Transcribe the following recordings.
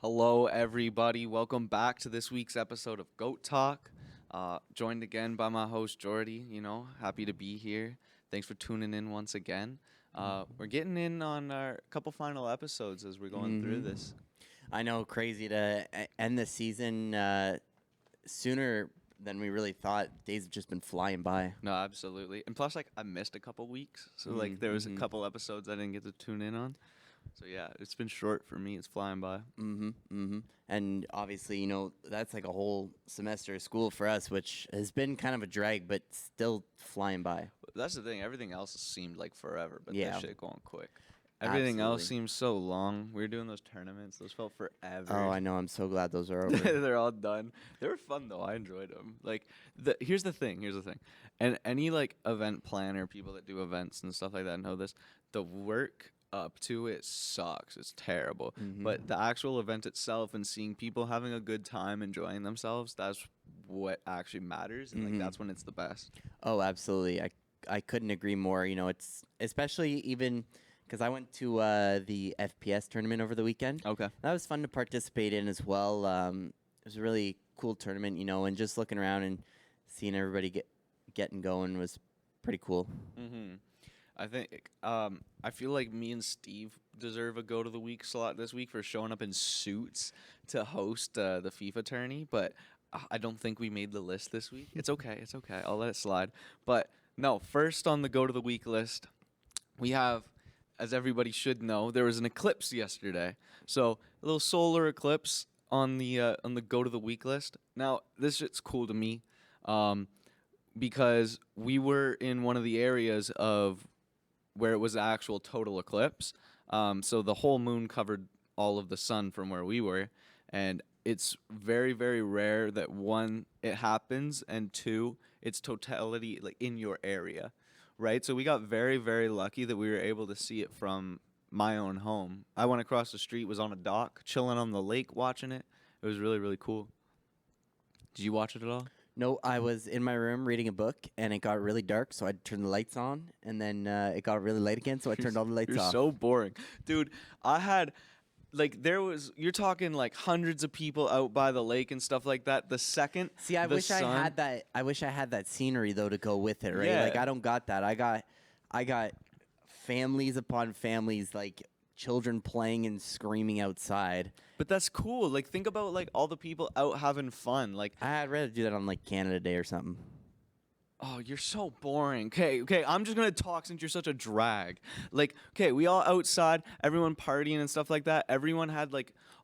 Hello, everybody. Welcome back to this week's episode of Goat Talk. Joined again by my host, Jordy. Happy to be here. Thanks for tuning in once again. We're getting in on our couple final episodes as we're going through this. I know, crazy to end the season sooner than we really thought. Days have just been flying by. No, absolutely. And plus, I missed a couple weeks. So, there was a couple episodes I didn't get to tune in on. So, yeah, it's been short for me. It's flying by. And obviously, that's like a whole semester of school for us, which has been kind of a drag, but still flying by. That's the thing. Everything else seemed like forever, but Yeah. that shit going quick. Everything else Absolutely. seems so long. We were doing those tournaments; those felt forever. Oh, I know. I'm so glad those are over. They're all done. They were fun though. I enjoyed them. Here's the thing. And any event planner, people that do events and stuff like that know this. The work up to it sucks. It's terrible. But the actual event itself and seeing people having a good time, enjoying themselves, that's what actually matters, and that's when it's the best. Oh, absolutely. I couldn't agree more. It's especially even because I went to the FPS tournament over the weekend. Okay. That was fun to participate in as well. It was a really cool tournament, and just looking around and seeing everybody getting going was pretty cool. I think I feel like me and Steve deserve a go to the week slot this week for showing up in suits to host the FIFA tourney, but I don't think we made the list this week. It's okay. It's okay. I'll let it slide. But no, first on the go to the week list, we have, as everybody should know, there was an eclipse yesterday. So a little solar eclipse on the go to the week list. Now this shit's cool to me, because we were in one of the areas of where it was the actual total eclipse. So the whole moon covered all of the sun from where we were, and it's very, very rare that one, it happens, and two, it's totality in your area, right? So we got very, very lucky that we were able to see it from my own home. I went across the street, was on a dock, chilling on the lake, watching it. It was really, really cool. Did you watch it at all? No, I was in my room reading a book, and it got really dark, so I turned the lights on, and then it got really light again, so I turned all the lights You're off. so boring, dude. I had you're talking hundreds of people out by the lake and stuff like that. The second, See, I the wish I sun- had that. I wish I had that scenery though to go with it, right? Yeah. Like I don't got that. I got families upon families, like children playing and screaming outside. But that's cool. Think about all the people out having fun. I'd rather do that on like Canada Day or something. Oh, you're so boring. Okay, I'm just gonna talk since you're such a drag. Okay, we all outside, everyone partying and stuff like that. Everyone had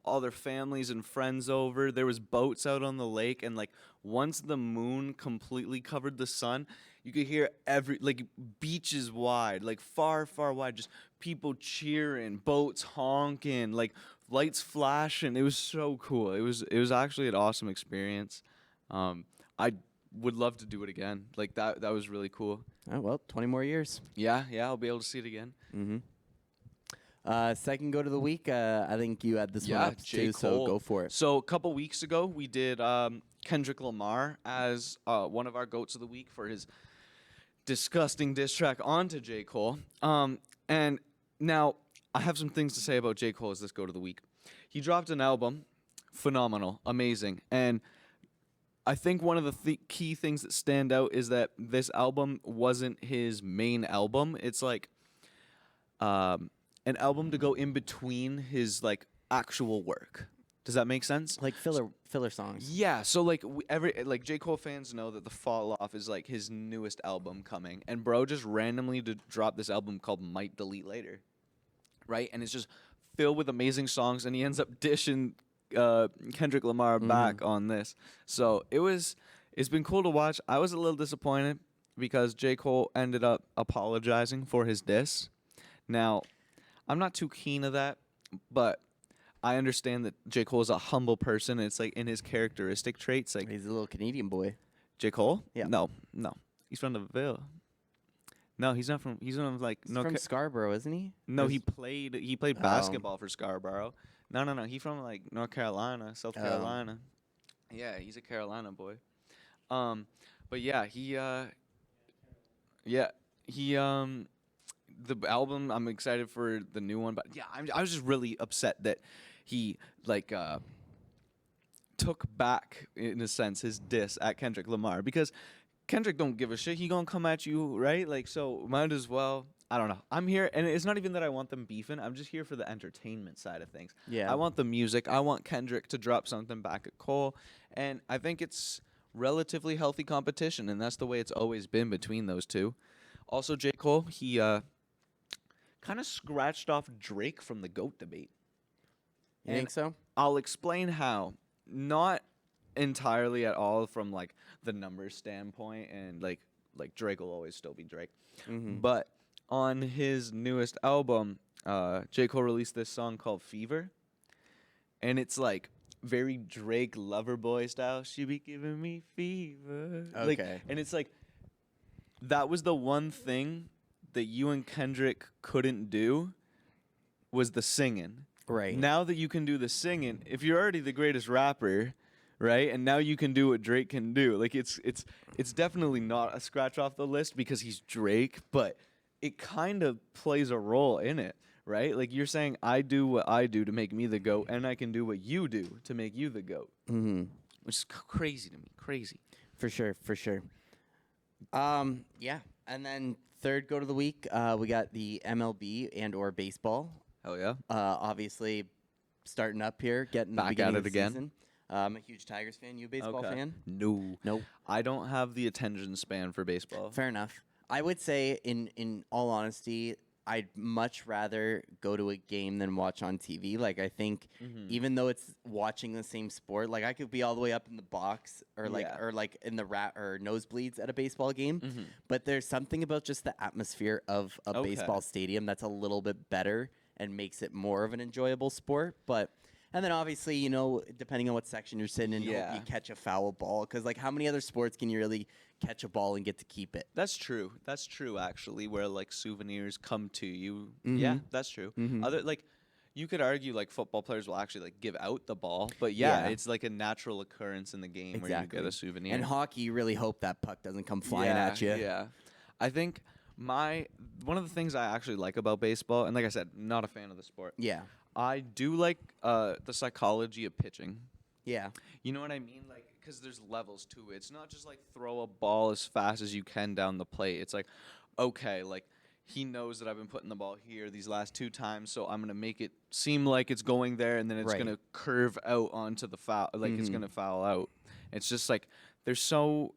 all their families and friends over. There was boats out on the lake, and once the moon completely covered the sun, you could hear beaches wide, far, far wide, just people cheering, boats honking, lights flashing. It was so cool. It was actually an awesome experience. I would love to do it again. That was really cool. Oh well, 20 more years. Yeah, I'll be able to see it again. Second go to the week. I think you had this one up J. too, so Cole. go for it. So a couple weeks ago, we did Kendrick Lamar as one of our goats of the week for his disgusting diss track onto J. Cole. And now I have some things to say about J. Cole as this go to the week. He dropped an album, phenomenal, amazing, and I think one of the key things that stand out is that this album wasn't his main album. It's an album to go in between his actual work. Does that make sense? Like filler songs. Yeah. So J. Cole fans know that The Fall Off is his newest album coming, and bro just randomly dropped this album called Might Delete Later, right? And it's just filled with amazing songs, and he ends up dishing Kendrick Lamar back on this. So it's been cool to watch. I was a little disappointed because J. Cole ended up apologizing for his diss. Now, I'm not too keen of that, but I understand that J. Cole is a humble person. It's in his characteristic traits. He's a little Canadian boy. J. Cole? Yeah. No. He's from the Ville. No, he's not from. He's from He's from Scarborough, isn't he? No, he played basketball for Scarborough. No. He's from North Carolina, South Carolina. Yeah, he's a Carolina boy. But yeah, the album, I'm excited for the new one, but yeah, I was just really upset that he like took back in a sense his diss at Kendrick Lamar because Kendrick don't give a shit. He gonna come at you, right? Like, so might as well. I don't know. I'm here, and it's not even that I want them beefing. I'm just here for the entertainment side of things. Yeah. I want the music. I want Kendrick to drop something back at Cole, and I think it's relatively healthy competition, and that's the way it's always been between those two. Also, J. Cole, he kind of scratched off Drake from the GOAT debate. You think so? I'll explain how. Not entirely at all from like the numbers standpoint, and like Drake will always still be Drake. Mm-hmm. But on his newest album, J. Cole released this song called Fever. And it's like very Drake Loverboy style. She be giving me fever. Like, Okay. and it's like that was the one thing that you and Kendrick couldn't do was the singing. Right. Now that you can do the singing, if you're already the greatest rapper, right? And now you can do what Drake can do. Like it's definitely not a scratch off the list because he's Drake, but it kind of plays a role in it, right? Like you're saying I do what I do to make me the GOAT, and I can do what you do to make you the GOAT. Mm-hmm. Which is crazy to me. Crazy. For sure, for sure. Yeah. And then third goat of the week, we got the MLB and or baseball. Hell yeah. Obviously, starting up here, getting the Back beginning at of it the again. season. I'm a huge Tigers fan. You a baseball fan? No. Nope. I don't have the attention span for baseball. Fair enough. I would say, in all honesty, I'd much rather go to a game than watch on TV. Like, I think even though it's watching the same sport, like I could be all the way up in the box or Yeah. like in the or nosebleeds at a baseball game. But there's something about just the atmosphere of a Okay. baseball stadium that's a little bit better and makes it more of an enjoyable sport. But and then obviously, you know, depending on what section you're sitting in, Yeah. you catch a foul ball. Because like, how many other sports can you really catch a ball and get to keep it? That's true. That's true, actually, where like souvenirs come to you. Yeah, Mhm. that's true. Mhm. Other like, you could argue like football players will actually like give out the ball, but yeah, Yeah. it's like a natural occurrence in the game where you get a souvenir. And hockey, you really hope that puck doesn't come flying yeah, at you. Yeah, I think one of the things I actually like about baseball, and like I said, not a fan of the sport. Yeah. I do like the psychology of pitching. Yeah. You know what I mean? Like, because there's levels to it. It's not just like throw a ball as fast as you can down the plate. It's like, okay, like he knows that I've been putting the ball here these last 2 times, so I'm gonna make it seem like it's going there, and then it's Right. gonna curve out onto the foul. Like it's gonna foul out. It's just like there's so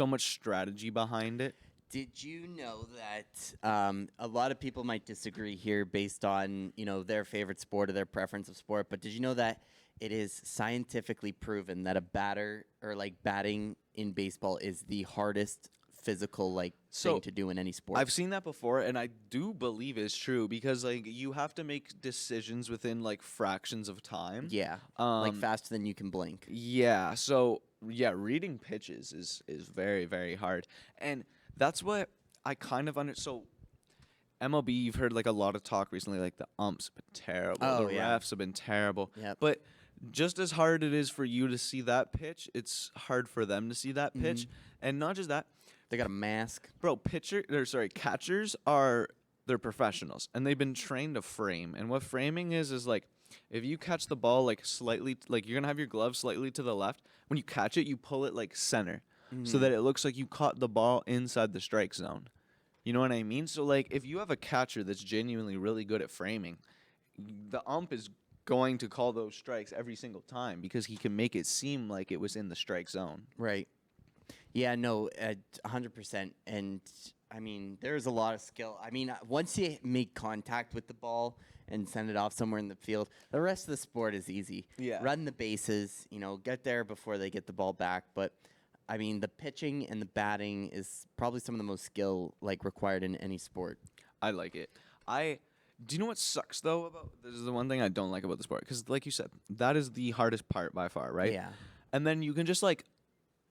much strategy behind it. Did you know that a lot of people might disagree here based on, you know, their favorite sport or their preference of sport, but did you know that it is scientifically proven that a batter or like batting in baseball is the hardest physical like So, thing to do in any sport? I've seen that before, and I do believe it's true because like you have to make decisions within like fractions of time. yeah. Like Um, faster than you can blink. Yeah. So yeah, reading pitches is very very hard, and that's what I kind of So MLB, you've heard like a lot of talk recently, like the umps have been terrible, Oh, the yeah. refs have been terrible. Yep. But just as hard it is for you to see that pitch, it's hard for them to see that pitch, and not just that, They got a mask. bro. Catchers they're professionals, and they've been trained to frame. And what framing is like if you catch the ball like slightly, like you're gonna have your glove slightly to the left. When you catch it, you pull it like center, so that it looks like you caught the ball inside the strike zone. You know what I mean? So like if you have a catcher that's genuinely really good at framing, the ump is going to call those strikes every single time because he can make it seem like it was in the strike zone. Right. Yeah, no, 100%. And I mean, there's a lot of skill. I mean, once you make contact with the ball and send it off somewhere in the field, the rest of the sport is easy. Yeah. Run the bases, you know, get there before they get the ball back. But I mean, the pitching and the batting is probably some of the most skill like required in any sport. I like it. Do you know what sucks though about this is the one thing I don't like about the sport because like you said that is the hardest part by far, right? Yeah. And then you can just like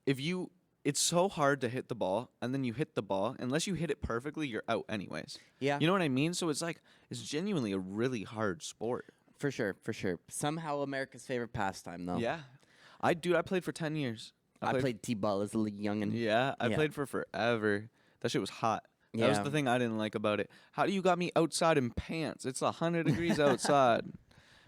it's so hard to hit the ball and then you hit the ball unless you hit it perfectly you're out anyways. Yeah. You know what I mean? So it's like it's genuinely a really hard sport. For sure, for sure. Somehow America's favorite pastime, though. Yeah. I played for 10 years. I played t-ball as a youngin'. Yeah, I Yeah. played for forever. That shit was hot. That was Yeah. the thing I didn't like about it. How do you got me outside in pants? It's 100 degrees outside.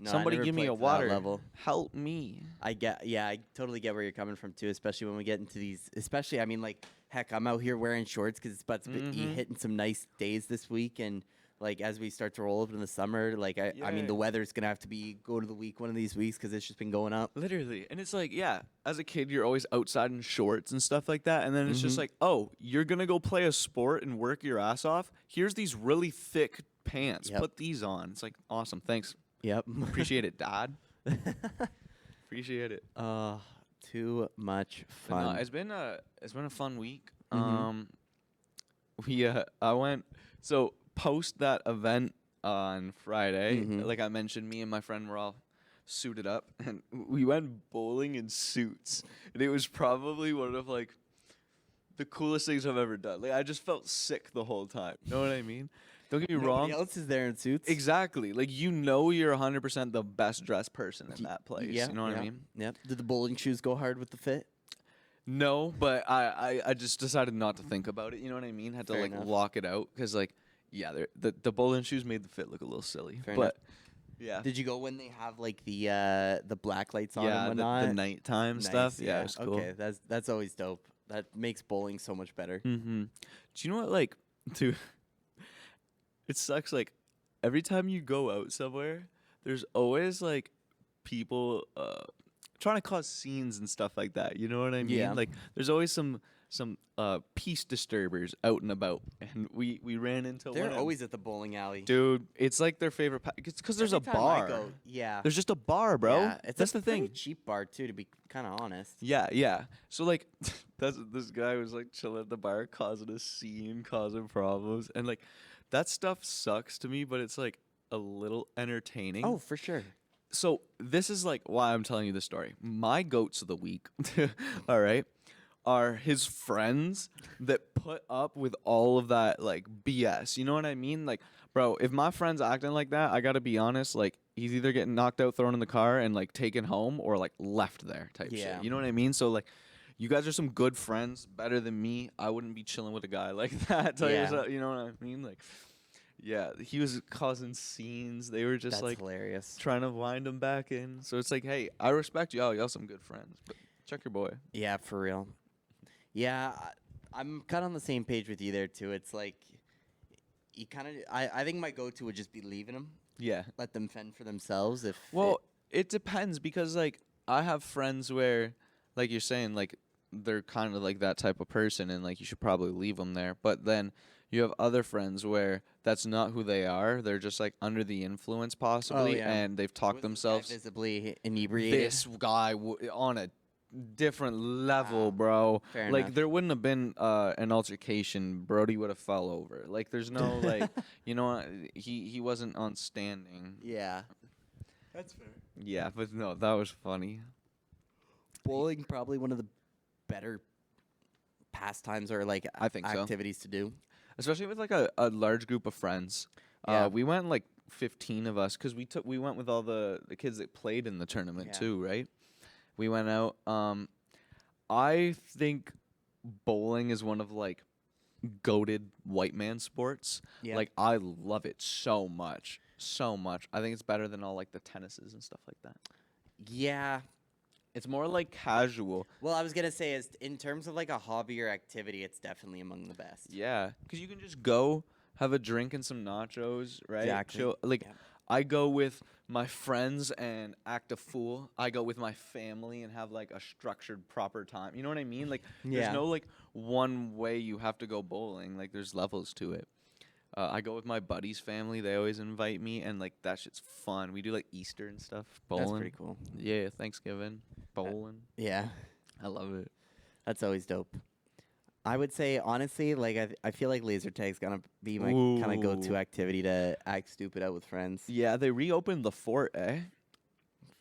No, I Somebody never give me played a to that water. level. Help me. I totally get where you're coming from too, especially when we get into these. Especially, I mean, like, heck, I'm out here wearing shorts because it's about to be Mhm. hitting some nice days this week, and like as we start to roll up in the summer, like I mean, Yeah. the weather's gonna have to be go to the week one of these weeks because it's just been going up. Literally. And it's like, yeah, as a kid, you're always outside in shorts and stuff like that. And then it's just Mhm. like, oh, you're going to go play a sport and work your ass off. Here's these really thick pants. Yep. Put these on. It's like, awesome. Thanks. Yep. Appreciate it, Dad. Appreciate it. Too much But no, fun. it's been a fun week. Mhm. I went so post that event on Friday. Mhm. Like I mentioned, me and my friend were all suited up, and we went bowling in suits, and it was probably one of like the coolest things I've ever done. Like I just felt sick the whole time. Know what I mean? Don't get me Nobody wrong. else is there in suits. Exactly. Like you know, you're 100% the best dressed person in that place. Yeah, You know what yeah, I mean? Yep. Did the bowling shoes go hard with the fit? No, but I just decided not to think about it. You know what I mean? Had to Fair like enough. lock it out because like yeah, the bowling shoes made the fit look a little silly. Fair but yeah, Did you go when they have like the black lights on yeah, and the whatnot? nighttime Nice, stuff. Yeah, it was cool. Okay, that's always dope. That makes bowling so much better. Mm-hmm. Do you know what like dude? It sucks. Like every time you go out somewhere, there's always like people trying to cause scenes and stuff like that. You know what I mean? Yeah. Like there's always some peace disturbers out and about, and we ran into They're one. always at the bowling alley. Dude, it's like their favorite. It's because there's a Every time I bar. go- yeah. There's just a bar, bro. Yeah, it's That's a the pretty thing. cheap bar too, to be kind of honest. Yeah, yeah. So like, this guy was like chilling at the bar, causing a scene, causing problems, and like, that stuff sucks to me. But it's like a little entertaining. Oh, for sure. So this is like why I'm telling you this story. My goats of the week, all right, are his friends that put up with all of that like BS. You know what I mean? Like, bro, if my friend's acting like that, I gotta be honest. Like, he's either getting knocked out, thrown in the car, and like taken home, or like left there type Yeah. shit. You know what I mean? So like, you guys are some good friends, better than me. I wouldn't be chilling with a guy like that. Yeah. You know what I mean? Like, yeah, he was causing scenes. They were just That's like hilarious. trying to wind him back in. So it's like, hey, I respect y'all. Y'all some good friends. But check your boy. Yeah, for real. Yeah, I'm kind of on the same page with you there too. It's like you kind of. I think my go-to would just be leaving them, Yeah. let them fend for themselves. If Well, it depends because like I have friends where, like you're saying, like they're kind of like that type of person, and like you should probably leave them there. But then you have other friends where that's not who they are. They're just like under the influence possibly, yeah. and they've talked themselves. visibly inebriated. This guy on a different level, bro. Fair Like enough. there wouldn't have been an altercation. Brody would have fell over. Like there's no like, you know, what? He wasn't on standing. Yeah, that's fair. Yeah, but no, that was funny. Bowling probably one of the better pastimes or like I think so. activities to do. Especially with like a large group of friends. Yeah. We went like 15 of us because we went with all the kids that played in the tournament Yeah. too, right? We went out. I think bowling is one of like goated white man sports. Yeah. Like I love it so much, so much. I think it's better than all like the tennises and stuff like that. Yeah. It's more like casual. Well, I was gonna say is in terms of like a hobby or activity, it's definitely among the best. Yeah, because you can just go have a drink and some nachos, right? Exactly. Chill. Like Yeah. I go with my friends and act a fool. I go with my family and have like a structured proper time. You know what I mean? Like Yeah. there's no like one way you have to go bowling. Like there's levels to it. I go with my buddy's family. They always invite me, and like that shit's fun. We do like Easter and stuff. Bowling. That's pretty cool. Yeah, Thanksgiving. Bowling. Yeah, I love it. that's always dope. I would say honestly, like I feel like laser tag's gonna be my kind of go-to Ooh. activity to act stupid out with friends. Yeah, they reopened the fort, eh?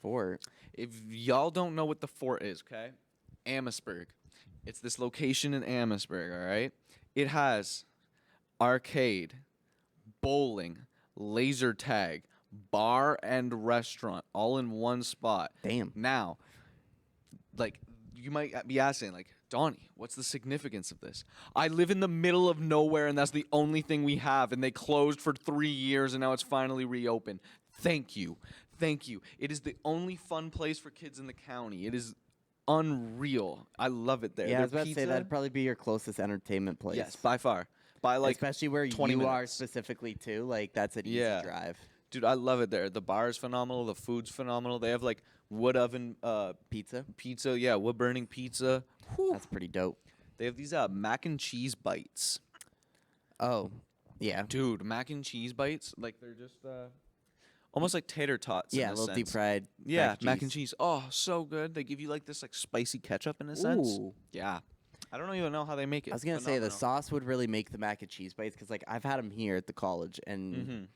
For If y'all don't know what the fort is, okay? Amherstburg. It's this location in Amherstburg, all right? It has arcade, bowling, laser tag, bar, and restaurant all in one spot. damn. Now, like, you might be asking, like, Donnie, what's the significance of this? I live in the middle of nowhere, and that's the only thing we have, and they closed for 3 years, and now it's finally reopened. Thank you. Thank you. It is the only fun place for kids in the county. It is unreal. I love it there. Yeah, I Their was about to say pizza- that'd probably be your closest entertainment place. Yes, by far. By like especially where 20 you are minutes. specifically too. Like that's an Yeah. easy drive. Dude, I love it there. The bar is phenomenal. The food's phenomenal. They have like wood oven Pizza. pizza. Yeah, wood burning pizza. Whew. That's pretty dope. They have these mac and cheese bites. Oh, yeah. Dude, mac and cheese bites, like they're just almost like tater tots. Yeah, in a a little deep sense. fried. Yeah, mac and cheese. Oh, so good. They give you like this like spicy ketchup in a sense. Ooh. Yeah. I don't even know how they make it. I was gonna say the Phenomenal. sauce would really make the mac and cheese bites because like I've had them here at the college and Mhm.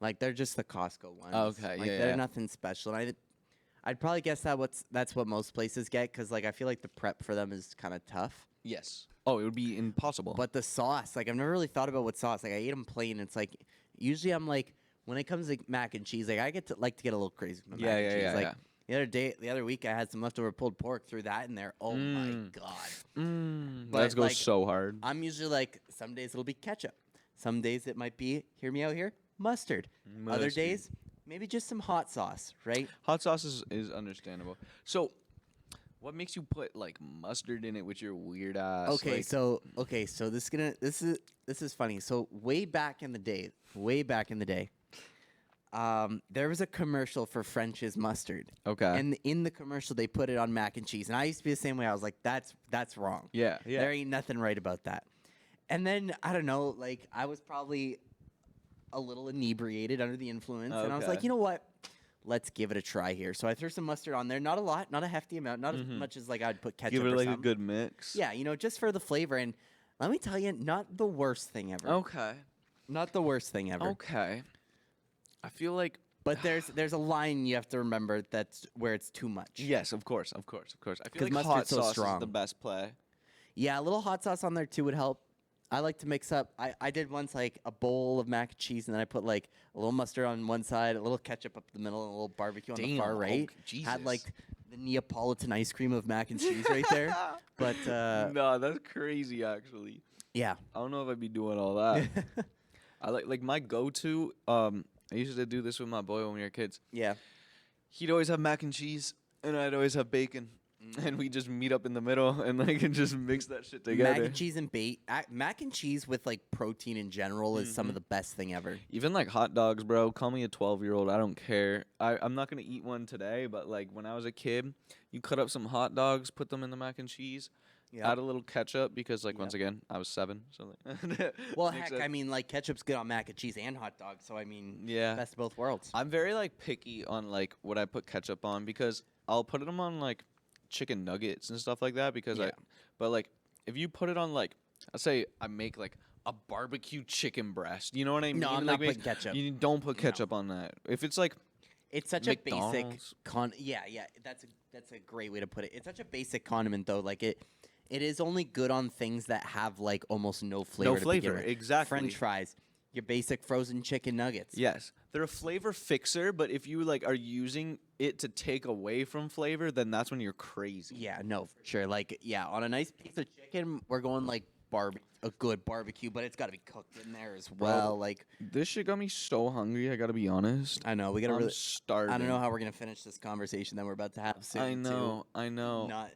like they're just the Costco ones. Okay, like yeah, they're yeah. nothing special. And I'd probably guess that's what most places get because like I feel like the prep for them is kind of tough. Yes. Oh, it would be impossible. But the sauce, like I've never really thought about what sauce. Like I ate them plain. It's like usually I'm like when it comes to mac and cheese, like I get to like to get a little crazy with my Yeah, mac and yeah, cheese. yeah, Like the other week I had some leftover pulled pork, threw that in there. Oh my god. that But, goes like, so hard. I'm usually like some days it'll be ketchup. Some days it might be, hear me out here, mustard. Other Mustard. days, maybe just some hot sauce, right? Hot sauce is understandable. So, what makes you put like mustard in it with your weird ass? Okay, like, so this is funny. So way back in the day, there was a commercial for French's mustard. Okay. And in the commercial they put it on mac and cheese. And I used to be the same way. I was like, that's wrong. Yeah, yeah. There ain't nothing right about that. And then I don't know, like I was probably a little inebriated under the influence. And I was like, Okay. you know what? Let's give it a try here. So I threw some mustard on there. Not a lot, not a hefty amount, not as much as like I'd put ketchup give it or like a something. good mix. Yeah, just for the flavor. And let me tell you, not the worst thing ever. Okay. Not the worst thing ever. Okay. I feel like But there's a line you have to remember that's where it's too much. yes, of course. I feel 'Cause like hot mustard's so sauce strong. is the best play. Yeah, a little hot sauce on there too would help. I like to mix up. I did once like a bowl of mac and cheese, and then I put like a little mustard on one side, a little ketchup up the middle, and a little barbecue on the far Damn, right. okay, Had like Jesus. the Neapolitan ice cream of mac and cheese right there. But No, that's crazy. Actually, yeah, I don't know if I'd be doing all that. I like my go-to. I used to do this with my boy when we were kids. yeah. He'd always have mac and cheese, and I'd always have bacon, and we just meet up in the middle and like and just mix that shit together. Mac and cheese and mac and cheese with like protein in general is some of the best thing ever. Even like hot dogs, bro. Call me a 12-year-old. I don't care. I'm not gonna eat one today, but like when I was a kid, you cut up some hot dogs, put them in the mac and cheese, Yeah. add a little ketchup because like Yep. once again I was 7, so like Well, mix heck, it. I mean, like ketchup's good on mac and cheese and hot dogs. So I mean, Yeah. best of both worlds. I'm very like picky on like what I put ketchup on because I'll put them on like chicken nuggets and stuff like that because Yeah. but like if you put it on like let's say I make like a barbecue chicken breast, you know what I mean? No, I'm Like, not putting ketchup. You don't put ketchup on that. If it's like It's such a basic McDonald's. yeah, that's a great way to put it. It's such a basic condiment though. Like it is only good on things that have like almost no flavor. to begin flavor, with. exactly. French fries, your basic frozen chicken nuggets. yes, they're a flavor fixer, but if you like are using it to take away from flavor, then that's when you're crazy. Yeah, no, for sure. Like yeah, on a nice piece of chicken, we're going like a good barbecue, but it's got to be cooked in there as well. Like This shit got me so hungry. I gotta be honest. I know we gotta I'm really. starving. I don't know how we're gonna finish this conversation that we're about to have soon. I too. know. I know. Not.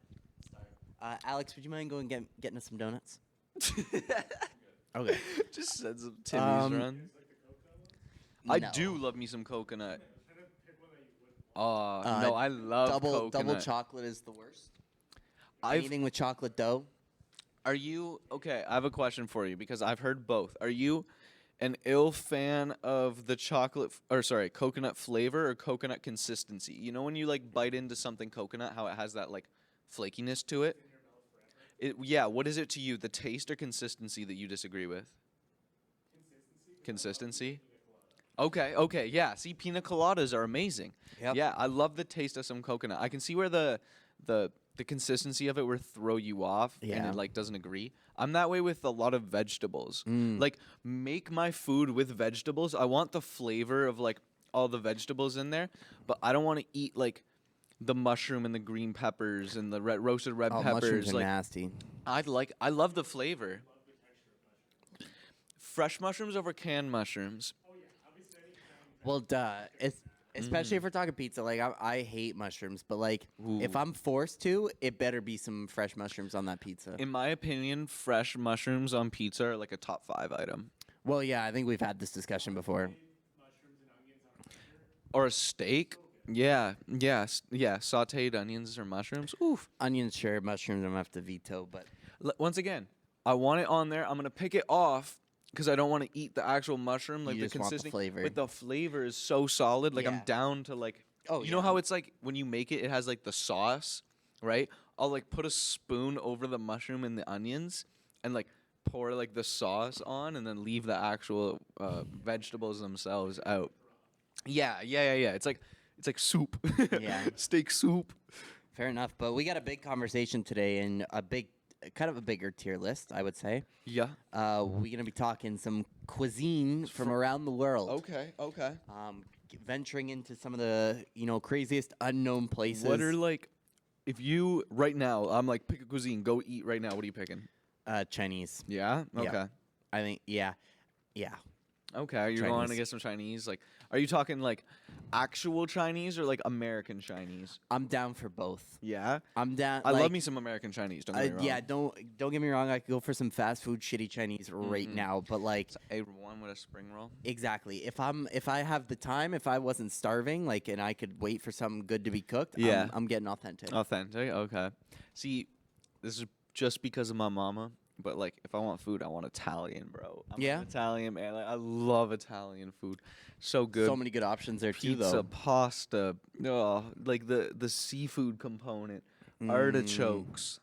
Alex, would you mind going getting us some donuts? Okay. Just said some Timmy's Um, run. I No. do love me some coconut. Oh Uh, no, I love double coconut. chocolate is the worst. I've- Anything with chocolate dough. Are you okay? I have a question for you because I've heard both. Are you an ill fan of the coconut flavor or coconut consistency? You know when you like bite into something coconut, how it has that like flakiness to it? Yeah, what is it to you? The taste or consistency that you disagree with? Consistency. Okay, yeah. See, pina coladas are amazing. Yep. Yeah, I love the taste of some coconut. I can see where the consistency of it would throw you off and Yeah. it like doesn't agree. I'm that way with a lot of vegetables. Like make my food with vegetables. I want the flavor of like all the vegetables in there, but I don't want to eat like the mushroom and the green peppers and the roasted red Oh, peppers. mushrooms are Like nasty. I love the flavor. Fresh mushrooms over canned mushrooms. Well, duh. Especially if we're talking pizza. Like, I hate mushrooms, but like, if Ooh. I'm forced to, it better be some fresh mushrooms on that pizza. In my opinion, fresh mushrooms on pizza are like a top 5 item. Well, yeah, I think we've had this discussion before. Or a steak. Yeah, yeah. Sauteed onions or mushrooms. Oof. Onions, sure. Mushrooms, I'm gonna have to veto, but Once again, I want it on there. I'm gonna pick it off because I don't want to eat the actual mushroom, like You the just want the consistency. flavor. But the flavor is so solid. Like I'm Yeah. down to like. Oh, you know yeah. how it's like when you make it, it has like the sauce, right? I'll like put a spoon over the mushroom and the onions, and like pour like the sauce on, and then leave the actual vegetables themselves out. Yeah. It's like soup. Yeah. Steak soup. fair enough. But we got a big conversation today and kind of a bigger tier list, I would say. Yeah. We're gonna be talking some cuisine from around the world. Okay. Venturing into some of the craziest unknown places. What are like, if you right now, I'm like pick a cuisine, go eat right now. What are you picking? Chinese? Yeah. Yeah. Okay. I think yeah. Okay. You're going to Chinese. get some Chinese. Like, are you talking like actual Chinese or like American Chinese? I'm down for both. Yeah. I'm down. I like, love me some American Chinese. Don't get me wrong. Yeah, don't get me wrong. I could go for some fast food, shitty Chinese right now, but like A one with a spring roll. exactly. If I have the time, if I wasn't starving, like, and I could wait for something good to be cooked, Yeah. I'm getting authentic. Authentic. Okay. See, this is just because of my mama. But like, if I want food, I want Italian, bro. I'm Yeah? an Italian man. Like, I love Italian food. So good. So many good options there too, Pizza, though. pasta, like the seafood component, artichokes.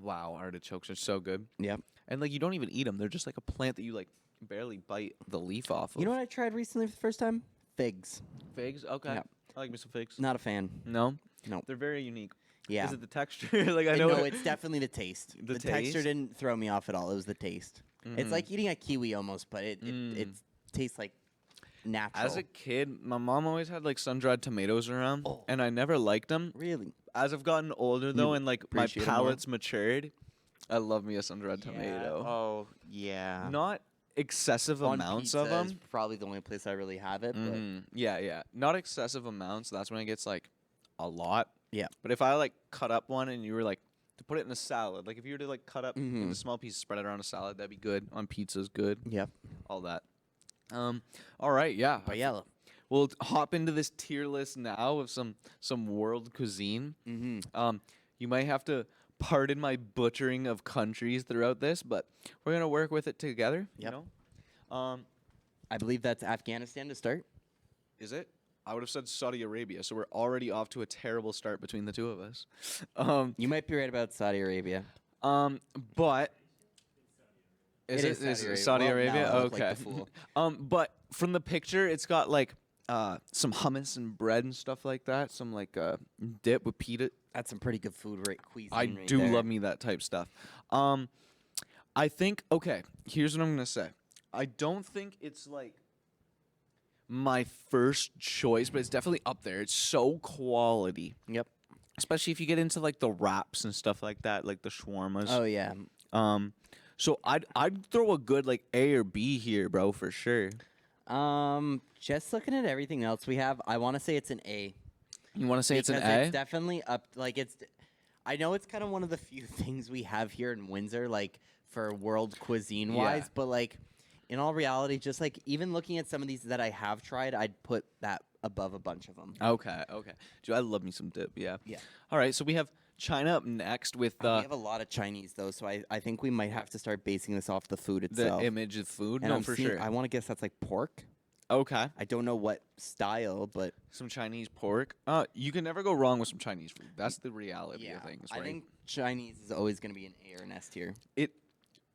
Wow, artichokes are so good. Yep. And like you don't even eat them; they're just like a plant that you like barely bite the leaf off of. You know what I tried recently for the first time? Figs. Figs? Okay, Yep. I like me some figs. Not a fan. No, No. they're very unique. Yeah. Is it the texture? Like I know. No, it's definitely the taste. The texture taste? didn't throw me off at all. It was the taste. It's like eating a kiwi almost, but it tastes like natural. As a kid, my mom always had like sun-dried tomatoes around, Oh. and I never liked them. really? As I've gotten older though, and like my appreciate 'em more? palate's matured, I love me a sun-dried tomato. Oh, yeah. Not excessive On amounts pizza of them. is probably the only place I really have it. But Yeah. Not excessive amounts. That's when it gets like a lot. Yeah. But if I like cut up one and you were like to put it in a salad, like if you were to like cut up into small pieces, spread it around a salad, that'd be good. On pizza's good. Yep. All that. All right. Yeah. But yeah. We'll hop into this tier list now of some world cuisine. You might have to pardon my butchering of countries throughout this, but we're gonna work with it together. Yep. You know. I believe that's Afghanistan to start. Is it? I would have said Saudi Arabia, so we're already off to a terrible start between the two of us. You might be right about Saudi Arabia. But is It is it Saudi Saudi Arabia. Well, Arabia? now I look like Okay. the fool. But from the picture, it's got like some hummus and bread and stuff like that. Some like dip with pita. That's some pretty good food, right? Cuisine. I right do there. love me that type stuff. I think okay. Here's what I'm gonna say. I don't think it's like my first choice, but it's definitely up there. It's so quality, Yep. especially if you get into like the wraps and stuff like that, like the shawarmas. Oh yeah. So I'd throw a good like A or B here, bro, for sure. Just looking at everything else we have, I want to say it's an A. You want to say it's an Because A? It's definitely up. Like it's. I know it's kind of one of the few things we have here in Windsor, like for world cuisine wise. Yeah. But like, in all reality, just like even looking at some of these that I have tried, I'd put that above a bunch of them. Okay. Dude, I love me some dip. Yeah. Yeah. All right. So we have China up next with We have a lot of Chinese though, so I think we might have to start basing this off the food the itself. image of food. And No, I'm for seeing- sure. I want to guess that's like pork. Okay. I don't know what style, but Some Chinese pork. You can never go wrong with some Chinese food. That's the reality of things, right? I think Chinese is always going to be an A or an S tier.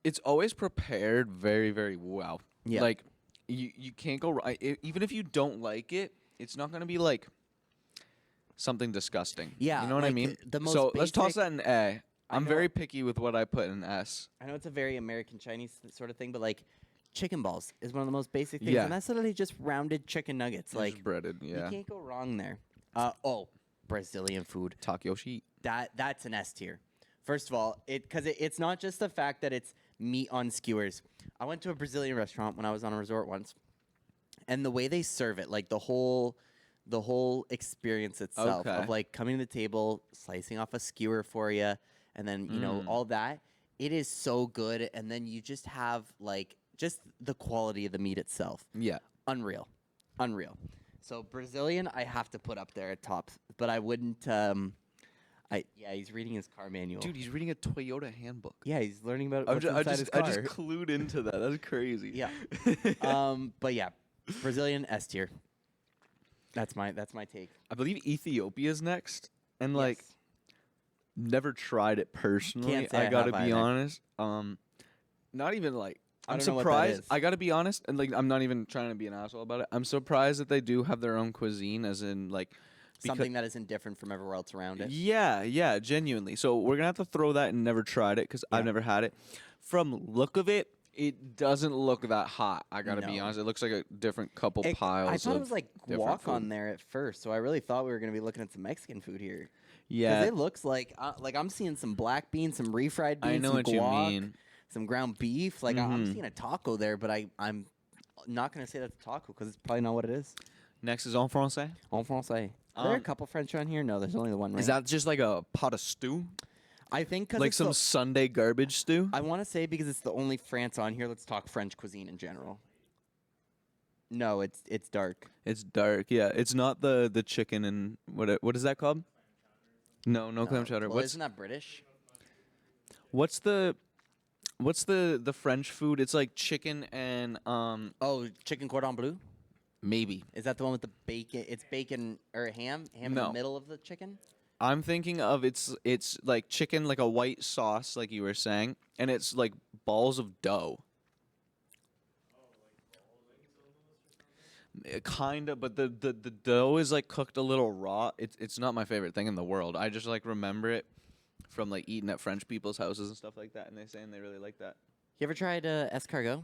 It's always prepared very, very well. Yeah. Like you can't go wrong. Even if you don't like it, it's not gonna be like something disgusting. Yeah, You know what I like, mean? the most so let's toss basic- that in A. I'm know- very picky with what I put in S. I know it's a very American Chinese sort of thing, but like chicken balls is one of the most basic things, Yeah. and that's literally just rounded chicken nuggets. It's Like breaded, you yeah. can't go wrong there. Brazilian food. Takeyoshi. That's an S tier. First of all, it's not just the fact that it's meat on skewers. I went to a Brazilian restaurant when I was on a resort once, and the way they serve it, like the whole The whole experience itself Okay. of like coming to the table, slicing off a skewer for you, and then all that. It is so good, and then you just have like just the quality of the meat itself. Yeah. Unreal, unreal. So Brazilian, I have to put up there at top, but I wouldn't. He's reading his car manual. Dude, he's reading a Toyota handbook. Yeah, he's learning about I'm what's just, inside his car. I just clued into that. That's crazy. Yeah. But yeah, Brazilian S tier. That's my take. I believe Ethiopia's next, and like Yes. never tried it personally. Can't say I gotta have be either. honest. Not even like I I'm don't know what that surprised. is. I gotta be honest, and like I'm not even trying to be an asshole about it. I'm surprised that they do have their own cuisine, as in like Something that isn't different from everywhere else around it. Yeah, genuinely. So we're gonna have to throw that and never tried it because Yeah. I've never had it. From look of it, it doesn't look that hot. I gotta be No. honest. It looks like a different couple I piles. thought it of was like different guac on food. there at first, so I really thought we were gonna be looking at some Mexican food here. Yeah, Because it looks like I'm seeing some black beans, some refried beans, I know some what guac, you mean. some ground beef. Like I'm Mhm. seeing a taco there, but I'm not gonna say that's a taco because it's probably not what it is. Next is en français. En français. Are there a Um, couple French on here? No, there's only the one. Right? Is that just like a pot of stew? I think because Like some Sunday garbage stew? I want to say because it's the only France on here. Let's talk French cuisine in general. No, it's dark. It's dark. Yeah, it's not the chicken and what is that called? No clam chowder. Well, isn't that British? What's the French food? It's like chicken and Oh, chicken cordon bleu. maybe. Is that the one with the bacon? It's bacon or ham? Ham in the No. middle of the chicken? I'm thinking of it's like chicken, like a white sauce, like you were saying, and it's like balls of dough. Kind of, but the dough is like cooked a little raw. It's not my favorite thing in the world. I just like remember it from like eating at French people's houses and stuff like that, and they saying they really like that. You ever tried escargot?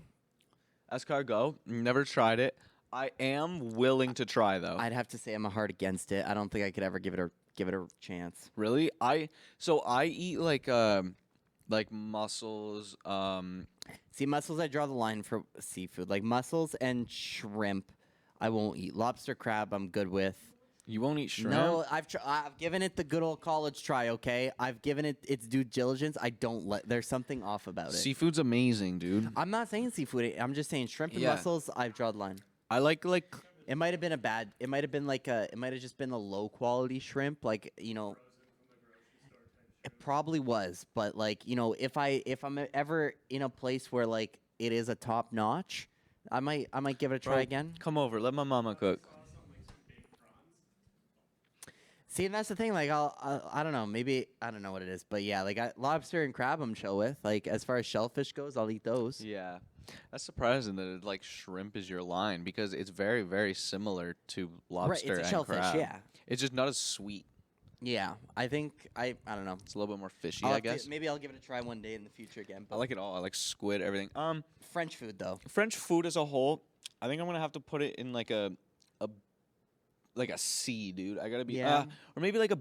Escargot, never tried it. I am willing to try though. I'd have to say I'm a hard against it. I don't think I could ever give it a chance. Really? I eat like mussels. See, mussels, I draw the line for seafood. Like mussels and shrimp, I won't eat. Lobster, crab, I'm good with. You won't eat shrimp? No, I've given it the good old college try. Okay, I've given it its due diligence. I don't let. There's something off about it. Seafood's amazing, dude. I'm not saying seafood. I'm just saying shrimp and Yeah. mussels. I've drawn the line. I like It might have been a bad. It might have been like a. It might have just been a low quality shrimp. Like it probably was. But like if I'm ever in a place where like it is a top notch, I might give it a try Bro, again. Come over, let my mama cook. See, and that's the thing. Like I don't know. Maybe I don't know what it is. But yeah, like lobster and crab, I'm chill with. Like as far as shellfish goes, I'll eat those. Yeah. That's surprising that like shrimp is your line because it's very, very similar to lobster it's a and shellfish. crab. Yeah. It's just not as sweet. Yeah. I think I don't know. It's a little bit more fishy, I'll I have to- guess. maybe I'll give it a try one day in the future again. I But like it all. I like squid, everything. French food though. French food as a whole, I think I'm gonna have to put it in like a C, dude. I gotta be, Yeah. or maybe like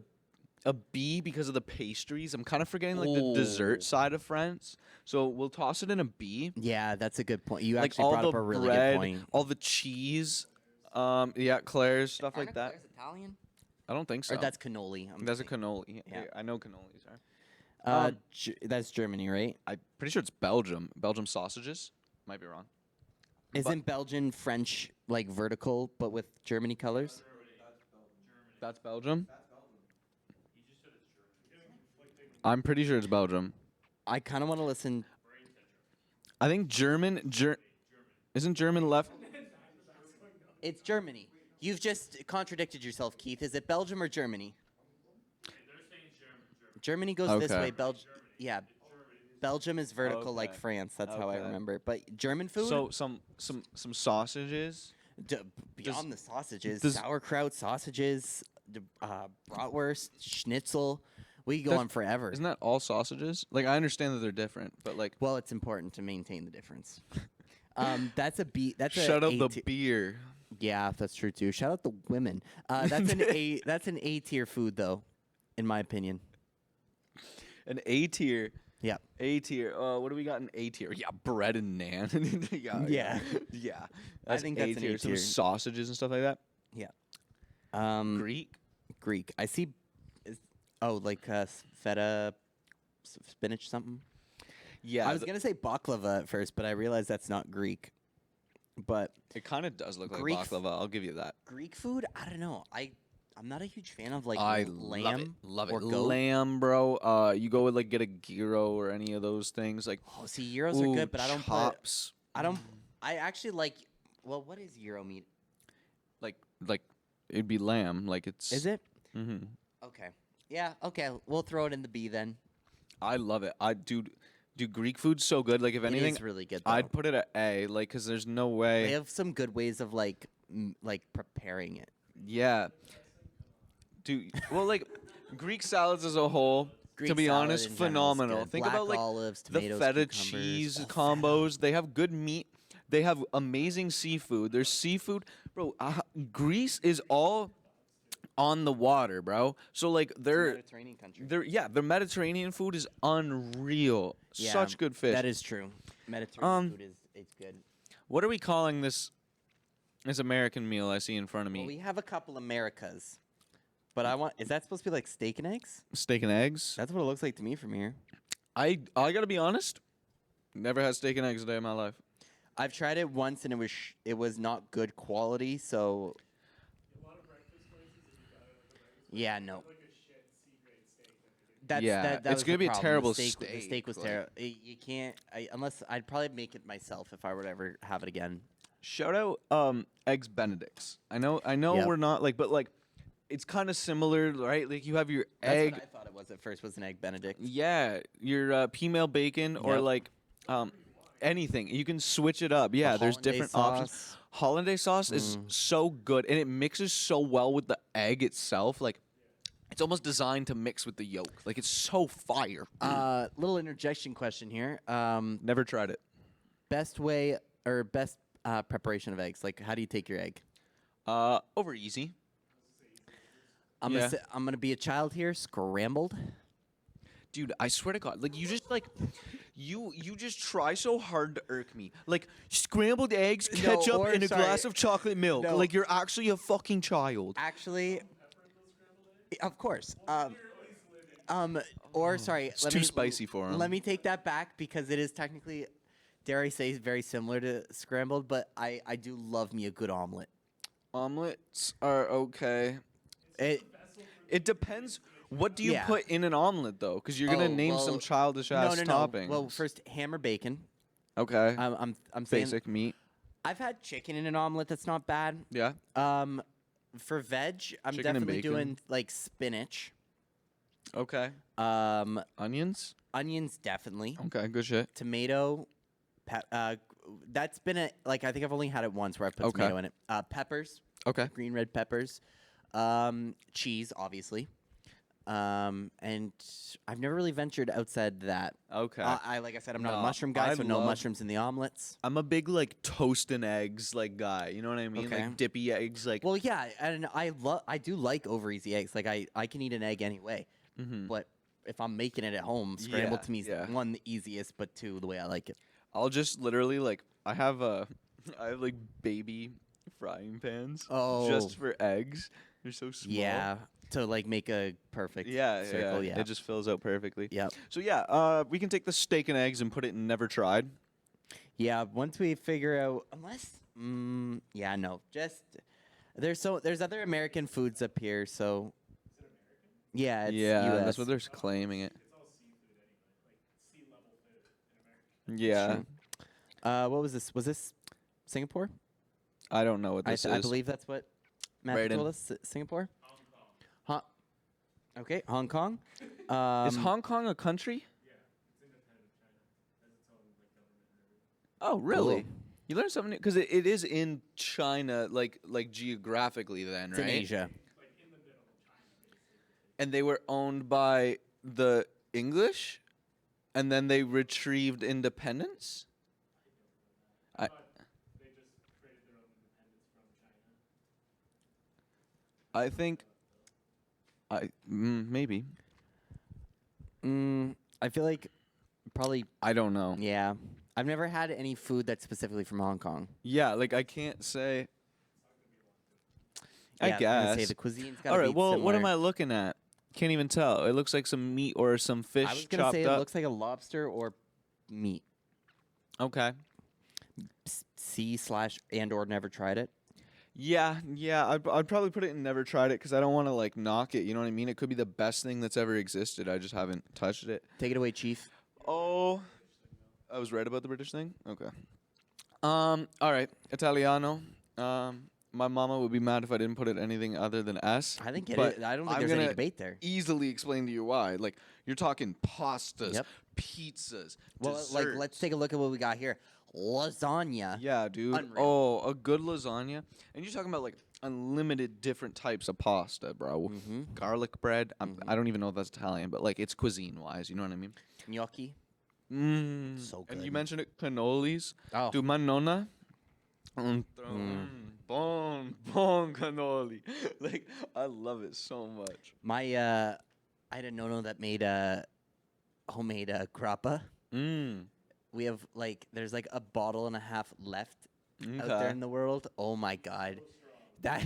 a B because of the pastries. I'm kind of forgetting like the dessert Oh. side of France, so we'll toss it in a B. Yeah, that's a good point. You Like actually all brought the up a really bread, good point. all the cheese, yeah, Claire's stuff like that. Italian? I don't think so. Or that's cannoli. I'm That's a thinking. cannoli. Yeah. I know cannolis are. That's Germany, right? I'm pretty sure it's Belgium. Belgium sausages. Might be wrong. Isn't Belgian French like vertical but with Germany colors? That's Belgium. I'm pretty sure it's Belgium. I kind of want to listen. I think German. Isn't German left? It's Germany. You've just contradicted yourself, Keith. Is it Belgium or Germany? Germany goes this Okay. way. Yeah. Belgium is vertical like Okay. France. That's how I Okay. remember it. But German food? So some sausages. Beyond the sausages, does- sauerkraut, sausages, bratwurst, schnitzel. We could go That's- on forever. Isn't that all sausages? Like I understand that they're different, but like Well, it's important to maintain the difference. That's a B. That's a shut up A the tier- beer. Yeah, that's true too. Shout out the women. That's an A. That's an A tier food, though, in my opinion. An A tier. Yeah. A tier. What do we got in A tier? Yeah, bread and naan. yeah. Yeah. Yeah. I think that's an A Some tier. sausages and stuff like that. Yeah. Greek. Greek. I see. Is, oh, like feta, spinach, something. Yeah, I was gonna say baklava at first, but I realized that's not Greek. But it kind of does look like Greek f- baklava. I'll give you that. Greek food, I don't know. I'm not a huge fan of like I lamb love it. or goat. Lamb, bro. You go with like get a gyro or any of those things. Like, Oh, see, gyros are ooh, good, but I don't put. chops. I don't. I actually like. Well, what is gyro meat? Like it'd be lamb. Like it's. Is it? Mm-hmm. Okay. Yeah. Okay. We'll throw it in the B then. I love it. Dude, Greek food's so good. Like if It anything, is really good. Though. I'd put it at A. Like, cause there's no They way. have some good ways of like preparing it. Yeah. Dude, well, like Greek salads as a whole. Greek to be salad honest, in general is phenomenal. good. Think Black about like olives, the tomatoes, feta cucumbers. cheese Oh, feta. combos. They have good meat. They have amazing seafood. There's seafood, bro. Greece is all on the water, bro. So like Mediterranean country. the Mediterranean food is unreal. Yeah, Such good fish. That is true. Mediterranean food is it's good. What are we calling this American meal I see in front of me? Well, we have a couple Americas, but I want. Is that supposed to be like steak and eggs? Steak and eggs. That's what it looks like to me from here. I gotta be honest. Never had steak and eggs a day in my life. I've tried it once and it was not good quality. So yeah, no. That's, Yeah, that it's was gonna the be a problem. terrible The steak, steak was like- terrible. You can't. Unless I'd probably make it myself if I would ever have it again. Shout out eggs Benedicts. I know Yep. we're not like, but like it's kind of similar, right? Like you have your That's egg. what I thought it was at first. Was an egg Benedict. Yeah, your female bacon or Yep. like anything. You can switch it up. Yeah, there's different options. Sauce. Hollandaise sauce is so good and it mixes so well with the egg itself. Like it's almost designed to mix with the yolk. Like it's so fire. Little interjection question here. Never tried it. Best way or best preparation of eggs? Like, how do you take your egg? Over easy. I'm Yeah. I'm gonna be a child here. Scrambled. Dude, I swear to God, like you just like you just try so hard to irk me. Like scrambled eggs, No, ketchup, or and a sorry. glass of chocolate milk. No. Like you're actually a fucking child. Actually, of course. Or sorry, It's too spicy for 'em. Let me take that back because it is technically, dare I say, very similar to scrambled. But I do love me a good omelet. Omelets are okay. It depends. What do you Yeah. put in an omelet though? Because you're gonna Oh, name well, some childish ass no. toppings. Well, first ham or bacon. okay. I'm saying Basic meat. I've had chicken in an omelet. That's not bad. Yeah. For veg, I'm Chicken and definitely bacon. doing like spinach. Okay. Onions. Onions definitely. Okay. Good shit. Tomato. That's been I think I've only had it once where I put Okay. tomato in it. Peppers, Okay. green red peppers. Cheese, obviously. And I've never really ventured outside that. Okay. Like I said, I'm not a No, mushroom guy, I so no love- mushrooms in the omelets. I'm a big like toast and eggs like guy. You know what I mean? Okay. Like dippy eggs. Like Well, yeah, and I do like over easy eggs. Like I can eat an egg anyway. But if I'm making it at home, scrambled Yeah, to me is yeah. one, the easiest, but two, the way I like it. I'll just literally like I have like baby frying pans. Oh. Just for eggs. They're so small. Yeah, to like make a perfect Yeah, circle. yeah. It just fills out perfectly. Yep. So yeah, we can take the steak and eggs and put it in never tried. Yeah, once we figure out, yeah, no, just there's other American foods up here, so yeah, it's Yeah, US. that's what they're claiming it. Yeah, True. What was this? Was this Singapore? I don't know what this I is. believe that's what Matt Right in. told us. Singapore. Hong Kong. Okay, Hong Kong. Is Hong Kong a country? Oh, really? Cool. You learned something because it is in China, like geographically, then, It's right? in Asia. And they were owned by the English, and then they retrieved independence. I think, maybe. I feel like probably I don't know. yeah. I've never had any food that's specifically from Hong Kong. Yeah, like I can't say. I yeah, I was gonna say guess. the cuisine's got All to right. be Well, what am similar. I looking at? Can't even tell. It looks like some meat or some fish I was gonna chopped say it up. looks like a lobster or meat. Okay. See slash and or never tried it. Yeah, yeah. I'd probably put it in never tried it because I don't want to like knock it. You know what I mean? It could be the best thing that's ever existed. I just haven't touched it. Take it away, Chief. Oh, I was right about the British thing. Okay. All right. Italiano. My mama would be mad if I didn't put it anything other than S. I think but I don't think I'm there's any gonna debate there. easily explain to you why. Like you're talking pastas, Yep. pizzas, Well, like let's desserts. take a look at what we got here. Lasagna. Yeah, dude. Unreal. Oh, a good lasagna. And you're talking about like unlimited different types of pasta, bro. Mm-hmm. Garlic bread. I don't even know if that's Italian, but like it's cuisine wise. You know what I mean? Gnocchi. So And you good. mentioned it, cannolis. Oh. Dude, my nonna. Bon cannoli. Like I love it so much. My I had a no that made homemade grappa. We have like there's like a bottle and a half left out there Okay. in the world. Oh my god, that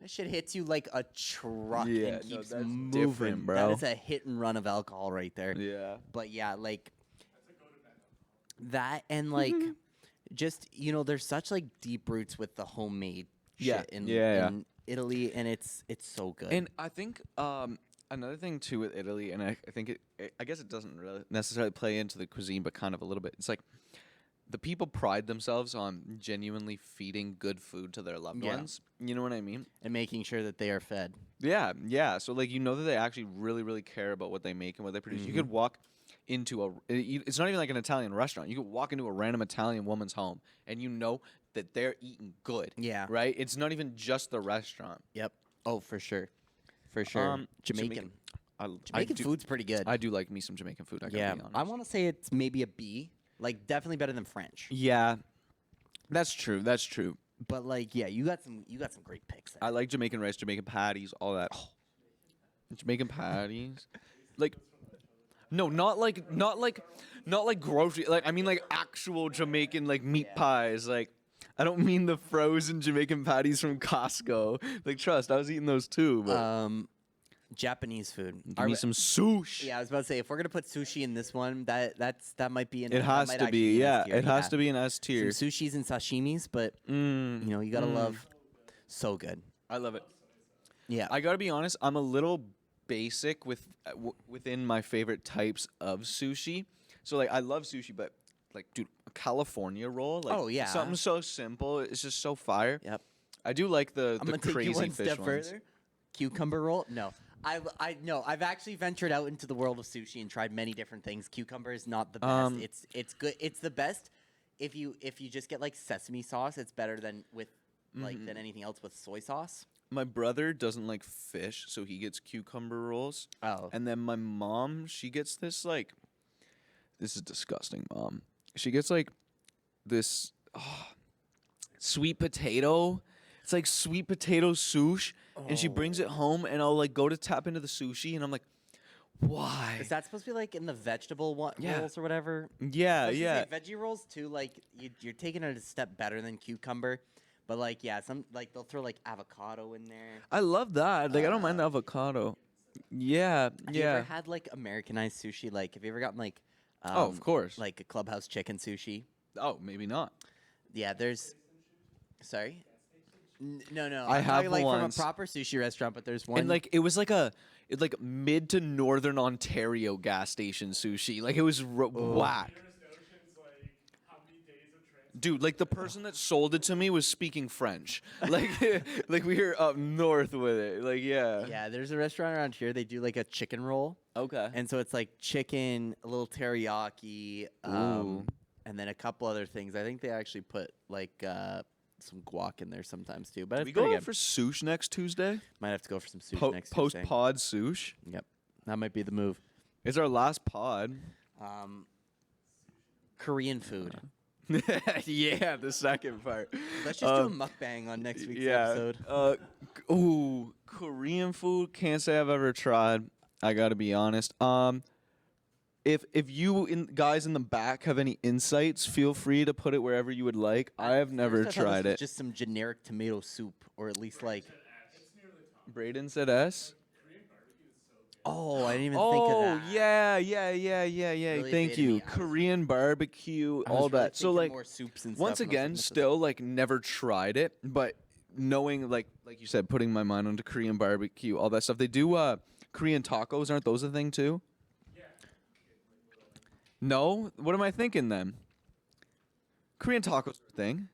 shit hits you like a truck Yeah, and no, keeps that's moving, different, bro. That is a hit and run of alcohol right there. Yeah. But yeah, like that and like just there's such like deep roots with the homemade Yeah, shit in, yeah. in Italy, and it's so good. And I think another thing too with Italy, and I think I guess it doesn't really necessarily play into the cuisine, but kind of a little bit. It's like the people pride themselves on genuinely feeding good food to their loved Yeah. ones. You know what I mean? And making sure that they are fed. Yeah, yeah. So like that they actually really, really care about what they make and what they produce. You could walk into it's not even like an Italian restaurant. You could walk into a random Italian woman's home and you know that they're eating good. Yeah. Right? It's not even just the restaurant. Yep. Oh, for sure. For sure. Jamaican. I Jamaican do, food's pretty good. I do like me some Jamaican food. I gotta yeah. be honest. I want to say it's maybe a B. Like definitely better than French. Yeah, that's true. That's true. But like yeah, you got some great picks there. I like Jamaican rice, Jamaican patties, all that. Jamaican patties, like, no, not like grocery. Like I mean like actual Jamaican like meat pies. Like I don't mean the frozen Jamaican patties from Costco. Like trust, I was eating those too. But Japanese food. give me some sushi. Yeah, I was about to say if we're gonna put sushi in this one, that might be an. It has to be. Yeah, it has to be an S tier. Some sushis and sashimis, but you gotta love. So good. I love it. Yeah. I gotta be honest. I'm a little basic within my favorite types of sushi. So like I love sushi, but like dude, a California roll. Like, Oh, yeah. something so simple. It's just so fire. Yep. I do like the I'm gonna take crazy you one fish step ones. further. Cucumber roll? No. I no. I've actually ventured out into the world of sushi and tried many different things. Cucumber is not the best. It's good. It's the best if you just get like sesame sauce. It's better than with than anything else with soy sauce. My brother doesn't like fish, so he gets cucumber rolls. Oh. And then my mom, she gets this like, this is disgusting, mom. She gets like this sweet potato. It's like sweet potato sushi, and she brings it home, and I'll like go to tap into the sushi, and I'm like, why? Is that supposed to be like in the vegetable Yeah. rolls or whatever? Yeah, I was gonna yeah. say veggie rolls too. Like you're taking it a step better than cucumber, but like yeah, some like they'll throw like avocado in there. I love that. Like I don't mind the avocado. Yeah, Have you yeah. ever had like Americanized sushi? Like have you ever gotten like Oh, of course. like a Clubhouse chicken sushi? Oh, maybe not. Yeah, there's. Sorry. No. I I'm have talking, like once. from a proper sushi restaurant, but there's one. And like it was like a like mid to northern Ontario gas station sushi. Like it was whack. Dude, like the person that sold it to me was speaking French. Like like we were up north with it. Like yeah. yeah, there's a restaurant around here. They do like a chicken roll. Okay. And so it's like chicken, a little teriyaki, Ooh. and then a couple other things. I think they actually put like some guac in there sometimes too. But we it's go pretty out good. for sushi next Tuesday. Might have to go for some sushi next Post Tuesday. pod sushi. Yep, that might be the move. It's our last pod. Korean food. Yeah, the second part. Let's just do a mukbang on next week's Yeah. episode. Ooh, Korean food. Can't say I've ever tried. I gotta be honest. If you guys in the back have any insights, feel free to put it wherever you would like. I have never First I thought tried this was it. Just some generic tomato soup, or at least like. Braden said S. Oh, I didn't even think of Oh that. yeah. Really Thank evaded you. me. I was- Korean barbecue, I was all really that. So thinking like more soups and once stuff, and I was again, like, this is- still like never tried it, but knowing like you said, putting my mind onto Korean barbecue, all that stuff. They do Korean tacos, aren't those a thing too? No? What am I thinking then? Korean tacos are a thing.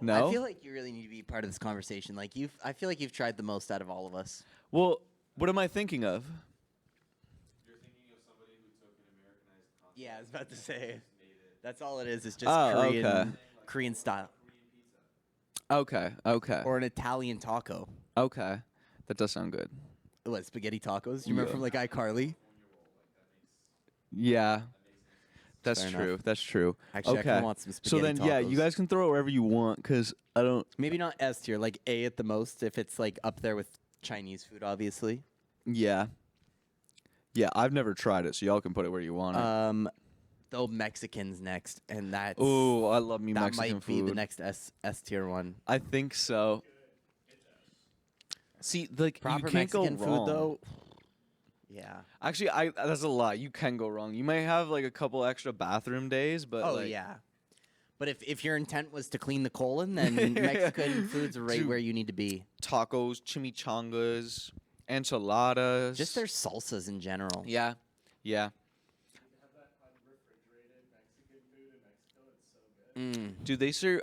No? I feel like you really need to be part of this conversation. Like I feel like you've tried the most out of all of us. Well, what am I thinking of? You're thinking of somebody who took an Americanized concept. Yeah, I was about to say. and made it That's all it is. It's just Oh, Korean, okay. Korean style, Okay. or an Italian taco. Okay. That does sound good. What, spaghetti tacos? You remember Yeah. from like iCarly? Yeah. That's Fair true. enough. That's true. Actually, I okay. kinda want some so then, spaghetti yeah, you tacos. guys can throw it wherever you want, cause I don't. Maybe not S tier, like A at the most, if it's like up there with Chinese food, obviously. Yeah. Yeah, I've never tried it, so y'all can put it where you want it. Though Mexicans next, and that's Oh, I love me that Mexican might food. be the next S tier one. I think so. See, like Proper you can't Mexican go wrong. food though. Yeah. Actually, that's a lot. You can go wrong. You might have like a couple extra bathroom days, but Oh like, yeah. But if your intent was to clean the colon, then Mexican food's right Dude. where you need to be. tacos, chimichangas, enchiladas. Just their salsas in general. Yeah. Dude, they serve.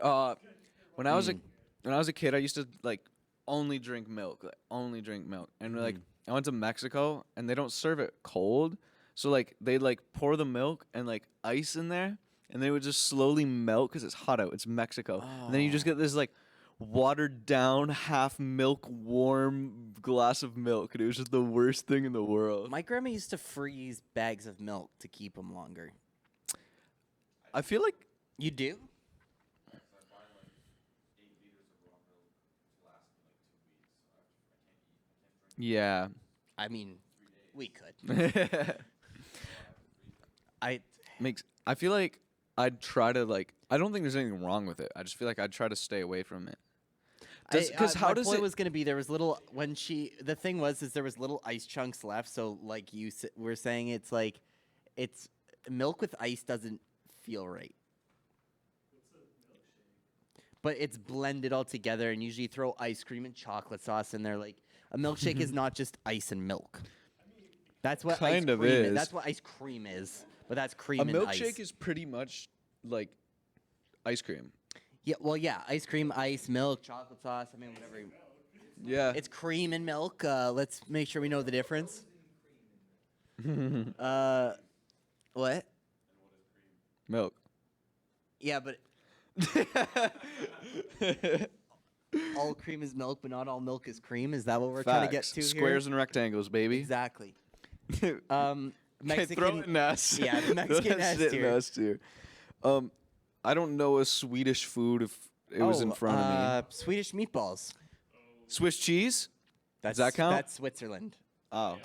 When I was a kid, I used to like only drink milk, and like I went to Mexico, and they don't serve it cold, so like they like pour the milk and like ice in there, and they would just slowly melt because it's hot out. It's Mexico, and then you just get this like watered down half milk warm glass of milk, and it was just the worst thing in the world. My grandma used to freeze bags of milk to keep them longer. I feel like You do? So I buy like 8 liters of raw milk to last me like 2 weeks. So I can't eat. I can't drink yeah. I mean, we could. I feel like I'd try to like. I don't think there's anything wrong with it. I just feel like I'd try to stay away from it. Because how my does point it? was gonna be there was little when she the thing was is there was little ice chunks left. So like were saying, it's like it's milk with ice doesn't feel right. But it's blended all together, and usually you throw ice cream and chocolate sauce in there. Like a milkshake is not just ice and milk. That's what Kind ice of cream is. That's what ice cream is. But that's cream A and milkshake ice. is pretty much like ice cream. Yeah, well, yeah, ice cream, ice, milk, chocolate sauce. I mean, whatever. Yeah. It's cream and milk. Let's make sure we know the difference. What? milk. Yeah, but all cream is milk, but not all milk is cream. Is that what we're trying to get Facts. to Squares here? and rectangles, baby. Exactly. Okay, Mexican. throw it in S. Yeah, the Mexican That's S it in tier. S tier. I don't know a Swedish food if it was in front of me. Swedish meatballs. Swiss cheese? That's, that count? That's Switzerland. Oh.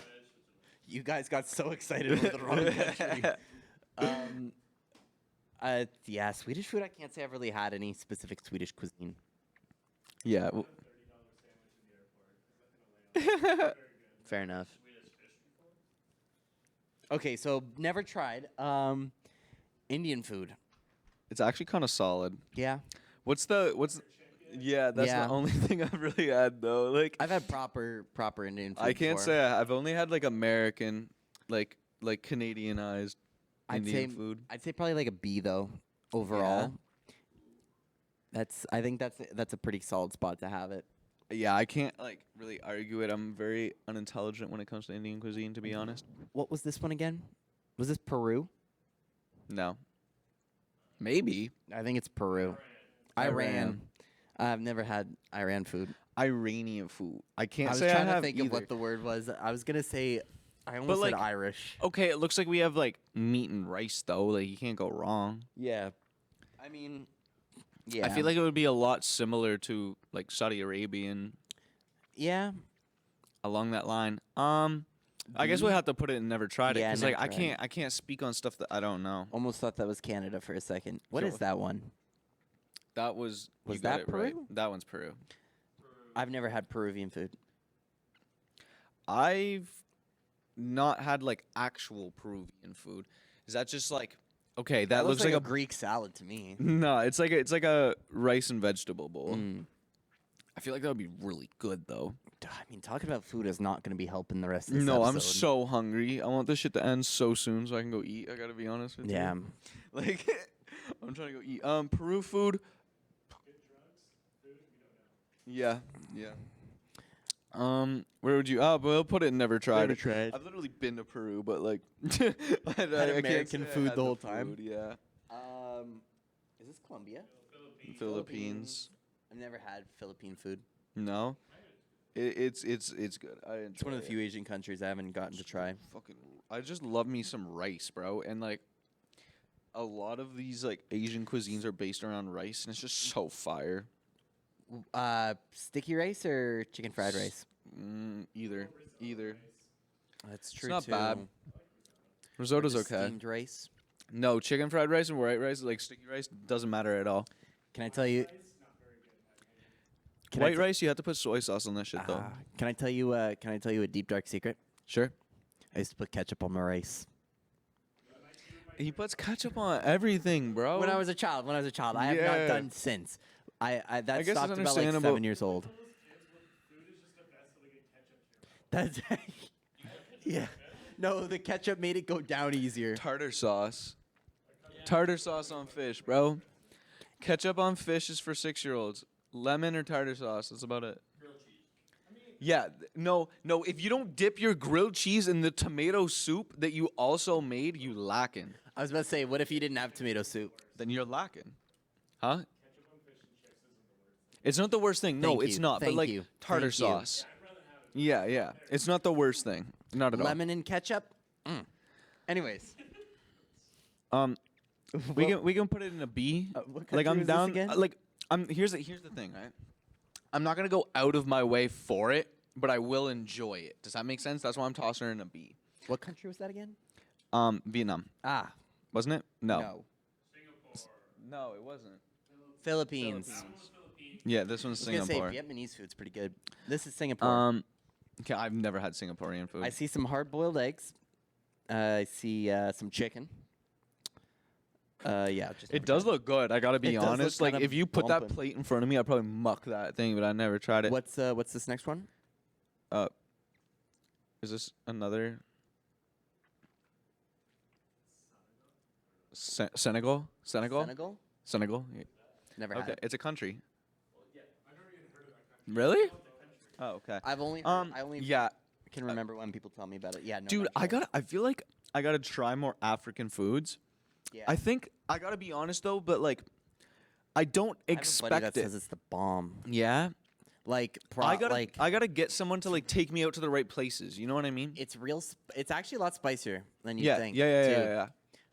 You guys got so excited about the wrong country. Yeah, Swedish food. I can't say I've really had any specific Swedish cuisine. Yeah. Fair enough. Okay, so never tried. Indian food. It's actually kind of solid. Yeah, Yeah, that's Yeah. the only thing I've really had though. Like I've had proper Indian food. I can't before. say I've only had like American, like Canadianized Indian food. I'd say probably like a B though. Overall, I think that's a pretty solid spot to have it. Yeah, I can't like really argue it. I'm very unintelligent when it comes to Indian cuisine, to be honest. What was this one again? Was this Peru? No. Maybe I think it's Peru. Iran. I've never had Iran food. Iranian food. I can't I was say trying I to have think either. of what the word was. I was gonna say. I almost like- said Irish. Okay, it looks like we have like meat and rice though. Like you can't go wrong. Yeah. I mean, yeah. I feel like it would be a lot similar to like Saudi Arabian yeah. along that line. I guess we'll have to put it in never tried it Yeah, because like never tried. I can't speak on stuff that I don't know. Almost thought that was Canada for a second. What So- is that one? That was Was you got that it right. Peru? That one's Peru. I've never had Peruvian food. I've not had like actual Peruvian food. Is that just like okay? That, looks like a Greek salad to me. no. It's like a rice and vegetable bowl. Mm. I feel like that would be really good though. I mean, talking about food is not going to be helping the rest of this No, I'm episode. so hungry. I want this shit to end so soon so I can go eat. I gotta be honest with Yeah. you. Like, I'm trying to go eat. Peru food. Yeah, yeah. Where would you? Oh, we'll put it in never tried. Never tried. I've literally been to Peru, but like, I can't American say I food had the whole time? food, yeah. Is this Colombia? Philippines. I've never had Philippine food. No. It's good. It's one of the few Asian countries I haven't gotten to try. Fucking, I just love me some rice, bro, and like. A lot of these like Asian cuisines are based around rice, and it's just so fire. Sticky rice or chicken fried rice? Either. That's It's true not too. bad. Risotto's Just okay. Steamed rice. No, chicken fried rice and white rice, like sticky rice, doesn't matter at all. Can I tell you? Can I White t- rice, you have to put soy sauce on that shit though. Can I tell you? Can I tell you a deep dark secret? Sure. I used to put ketchup on my rice. He puts ketchup on everything, bro. When I was a child. I have not Yeah. done since. I that guess it's stopped about like understandable. 7 years old. That's yeah. No, the ketchup made it go down easier. tartar sauce. Tartar sauce on fish, bro. Ketchup on fish is for 6-year-olds. Lemon or tartar sauce, that's about it. Yeah, no. If you don't dip your grilled cheese in the tomato soup that you also made, you lacking. I was about to say, what if you didn't have tomato soup? Then you're lacking. Huh? It's not the worst thing. No, Thank it's you. not. Thank but like you. tartar Thank you. sauce. Yeah. It's not the worst thing. Not at Lemon and ketchup. Anyways, all. We can put it in a B. what Like country I'm was this down. again? Like here's the thing, right? I'm not gonna go out of my way for it, but I will enjoy it. Does that make sense? That's why I'm tossing her in a B. what country was that again? Vietnam, Ah, wasn't it? No. no. It wasn't. Philippines. Yeah, this one's I was gonna say Singapore. Vietnamese food's pretty good. This is Singapore. Okay, I've never had Singaporean food. I see some hard-boiled eggs. I see some chicken. Yeah, just It does look good. I gotta be It does look honest. Like kinda if you put that bumpin'. plate in front of me, I'd probably muck that thing. But I never tried it. What's this next one? Is this another? Senegal. Senegal. Yeah. Never had Okay, it. it's a country. Really? Oh, okay. I've only heard, I only Yeah, can remember when people tell me about it. Yeah, no. dude, not sure. I feel like I gotta try more African foods. Yeah. I think I gotta be honest though, but like, I don't I have a buddy expect that it. says it's the bomb. Yeah. Like, I gotta like I gotta get someone to like take me out to the right places. You know what I mean? it's real. It's actually a lot spicier than you Yeah, think. yeah, too. yeah.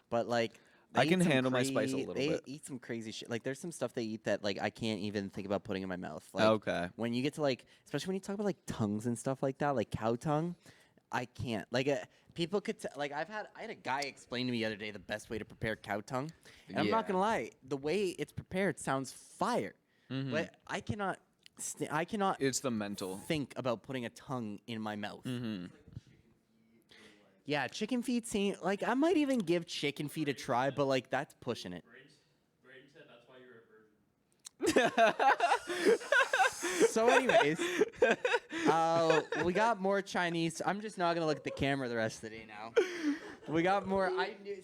But like, I they eat can some handle my spice a little they bit. eat some crazy shit. Like, there's some stuff they eat that like I can't even think about putting in my mouth. Like, Okay. when you get to like, especially when you talk about like tongues and stuff like that, like cow tongue, I can't. Like, people could like I had a guy explain to me the other day the best way to prepare cow tongue, and I'm not Yeah. gonna lie, the way it's prepared sounds fire, but I cannot. I cannot It's the mental. think about putting a tongue in my mouth. Mm-hmm. Yeah, chicken feet seem like I might even give chicken feet a try, but like that's pushing it. Braden said that's why you're a virgin. So, anyways, we got more Chinese. I'm just not gonna look at the camera the rest of the day now. We got more.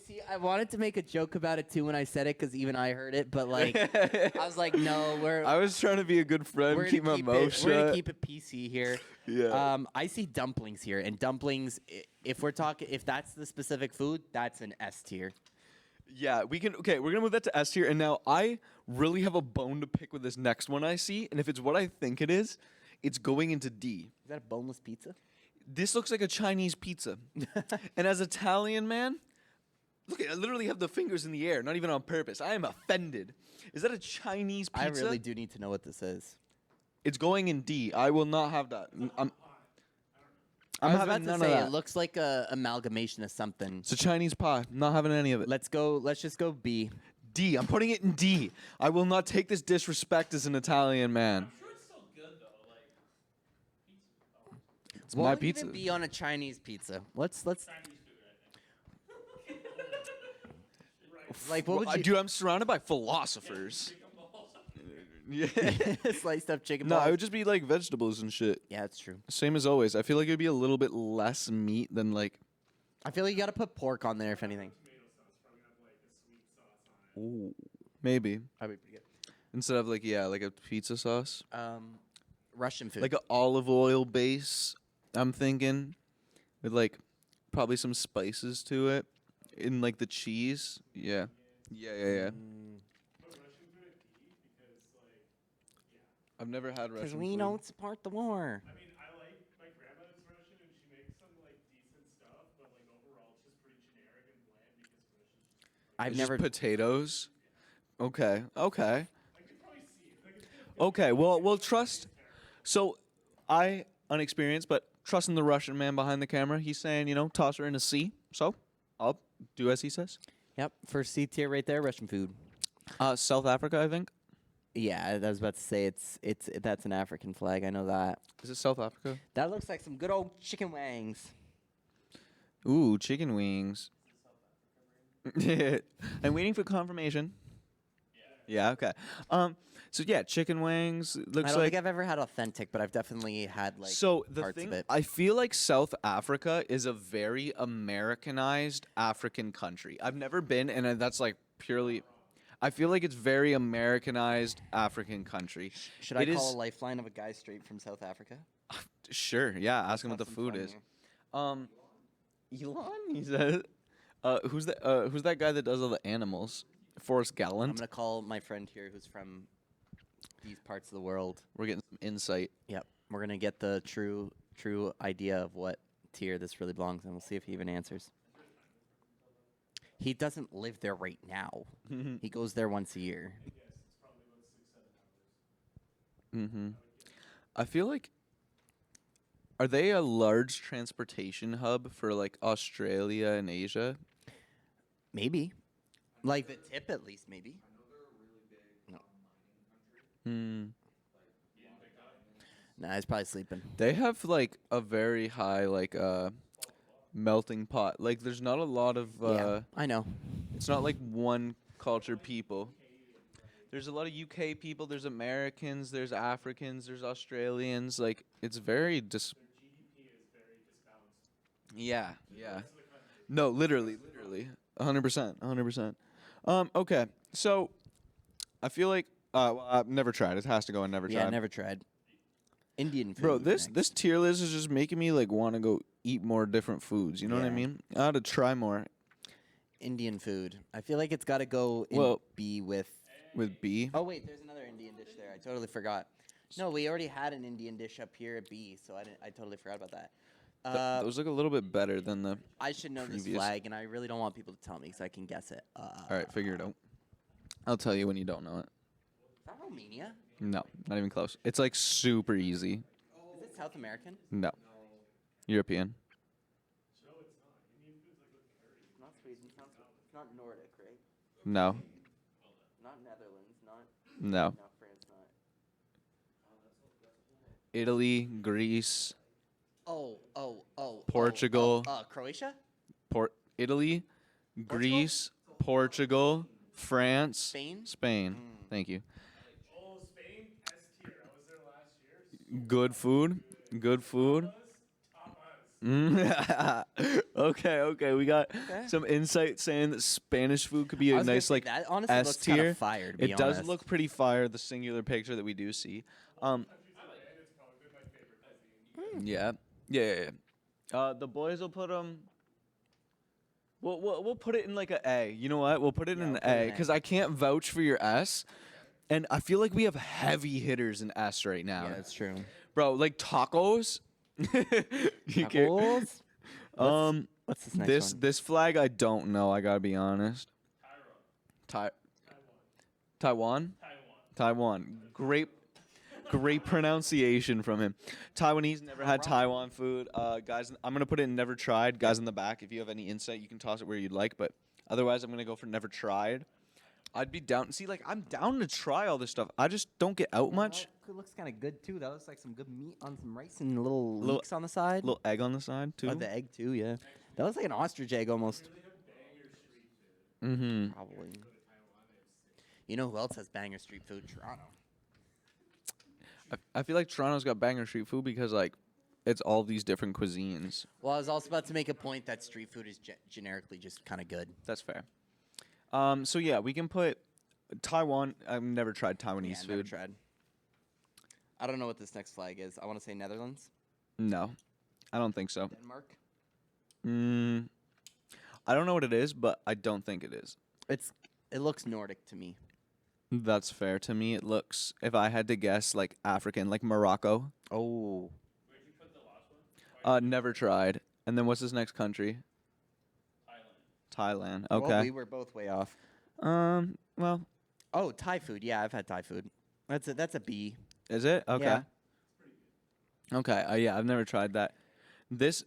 See. I wanted to make a joke about it too when I said it because even I heard it, but like I was like, no, I was trying to be a good friend, we're keep my gonna mouth shut. We're gonna keep it PC here. Yeah. I see dumplings here, and dumplings. If we're talking, if that's the specific food, that's an S tier. Yeah, we can. Okay, we're gonna move that to S tier. And now I really have a bone to pick with this next one I see. And if it's what I think it is, it's going into D. Is that a boneless pizza? This looks like a Chinese pizza. And as Italian man, look, I literally have the fingers in the air, not even on purpose. I am offended. Is that a Chinese pizza? I really do need to know what this is. It's going in D. I will not have that. I'm I was having about to none say of that. it looks like a amalgamation of something. It's a Chinese pie. I'm not having any of it. Let's go. Let's just go B. D. I'm putting it in D. I will not take this disrespect as an Italian man. I'm sure it's still good though. Like, It's Won't my pizza. even be on a Chinese pizza. Let's like what would you Dude, I'm surrounded by philosophers. Yeah. sliced up chicken No, balls? it would just be like vegetables and shit. Yeah, that's true. Same as always. I feel like it would be a little bit less meat than like. I feel like you got to put pork on there if anything. Ooh, maybe That'd be pretty instead of like like a pizza sauce, good. Russian food. like an olive oil base. I'm thinking with like probably some spices to it, in like the cheese. Yeah. I've never had Because Russian we food. don't support the war. I mean, I like my grandmother's Russian, and she makes some like decent stuff, but like overall, it's just pretty generic and bland because Russian's. I've It's never. just potatoes. Okay. Okay. I could probably see it. Like, it's Okay. Well, we'll trust. So, I unexperienced, but trusting the Russian man behind the camera. He's saying, toss her in a sea. So, I'll do as he says. Yep, first C tier right there, Russian food. South Africa, I think. Yeah, I was about to say that's an African flag. I know that. Is it South Africa? That looks like some good old chicken wangs. Ooh, chicken wings. I'm waiting for confirmation. Yeah. Okay. So yeah, chicken wings. I Looks don't like. think I've ever had authentic, but I've definitely had like So the parts thing, of it. I feel like South Africa is a very Americanized African country. I've never been, and that's like purely. I feel like it's very Americanized African country. Should I it call is- a lifeline of a guy straight from South Africa? Sure, yeah. Ask him what the Have some food fun is. here. Elon, he said. Who's that guy that does all the animals? Forrest I'm Gallant. gonna call my friend here who's from these parts of the world. We're getting some insight. Yep, we're gonna get the true idea of what tier this really belongs in. We'll see if he even answers. He doesn't live there right now. He goes there once a year. Mm-hmm. I feel like. Are they a large transportation hub for like Australia and Asia? Maybe, like the tip at least. Maybe. No, Hmm. nah, he's probably sleeping. They have like a very high like melting pot. Like there's not a lot of Yeah, I know. it's not like one culture people. There's a lot of UK people, there's Americans, there's Africans, there's Australians. Like it's very Yeah, yeah. No, literally. 100%, 100%. Okay. So I feel like I've never tried. It has to go in never Yeah, tried. never tried. Indian food. Bro, this next. this tier list is just making me like want to go eat more different foods. You know what I Yeah. mean? I ought to try more Indian food. I feel like it's got to go in Well- B with. with B. Oh wait, there's another Indian dish there. I totally forgot. No, we already had an Indian dish up here at B, so I totally forgot about that. Those look a little bit better than the. I should know this previous- flag, and I really don't want people to tell me because I can guess it. All right, figure it out. I'll tell you when you don't know it. Is that Romania? No, not even close. It's like super easy. Is it South American? No, European. Not Sweden. It's not Nordic, right? No, Not Netherlands. Not no. France. Not. Italy, Greece, Oh. Portugal. Croatia. Italy, Greece, Portugal, France, Spain? Spain. Thank you. oh, Spain, S tier. I was there last year. Good food. Good food. Tapas. Okay. We got Okay. some insight saying that Spanish food could be I a was gonna nice say, like that honestly S looks kinda tier. fire, to be It does honest. look pretty fire. The singular picture that we do see. Yeah. The boys will put them. We'll put it in like a A. You know what? We'll put it in we'll an put it in A A. because I can't vouch for your S, and I feel like we have heavy hitters in S right now, Yeah, that's true. bro. Like tacos. You can't- Tacos? What's this next one? This flag I don't know. I gotta be honest. Taiwan. Taiwan. Great pronunciation from him. Taiwanese never had Taiwan food. Guys, I'm gonna put it in never tried. Guys in the back, if you have any insight, you can toss it where you'd like. But otherwise, I'm gonna go for never tried. I'd be down. See, like I'm down to try all this stuff. I just don't get out much. It looks kind of good too. That looks like some good meat on some rice and little Little- leeks on the side. Little egg on the side too. Oh, the egg too, yeah. That looks like an ostrich egg almost. Mm-hmm. Probably. You know who else has banger street food? Toronto. I feel like Toronto's got banger street food because like it's all these different cuisines. Well, I was also about to make a point that street food is generically just kind of good. That's fair. So yeah, we can put Taiwan. I've never tried Taiwanese Yeah, food. never tried. I don't know what this next flag is. I want to say Netherlands, No, I don't think so. Denmark. I don't know what it is, but I don't think it is. It looks Nordic to me. That's fair to me. It looks, if I had to guess, like African, like Morocco. Oh, Where'd you put the last one? Never tried. And then what's this next country? Thailand. Thailand. Well, Okay. we were both way off. Well, Oh, Thai food. Yeah, I've had Thai food. That's a B. is it? Okay. Yeah. Okay. Yeah, I've never tried that. This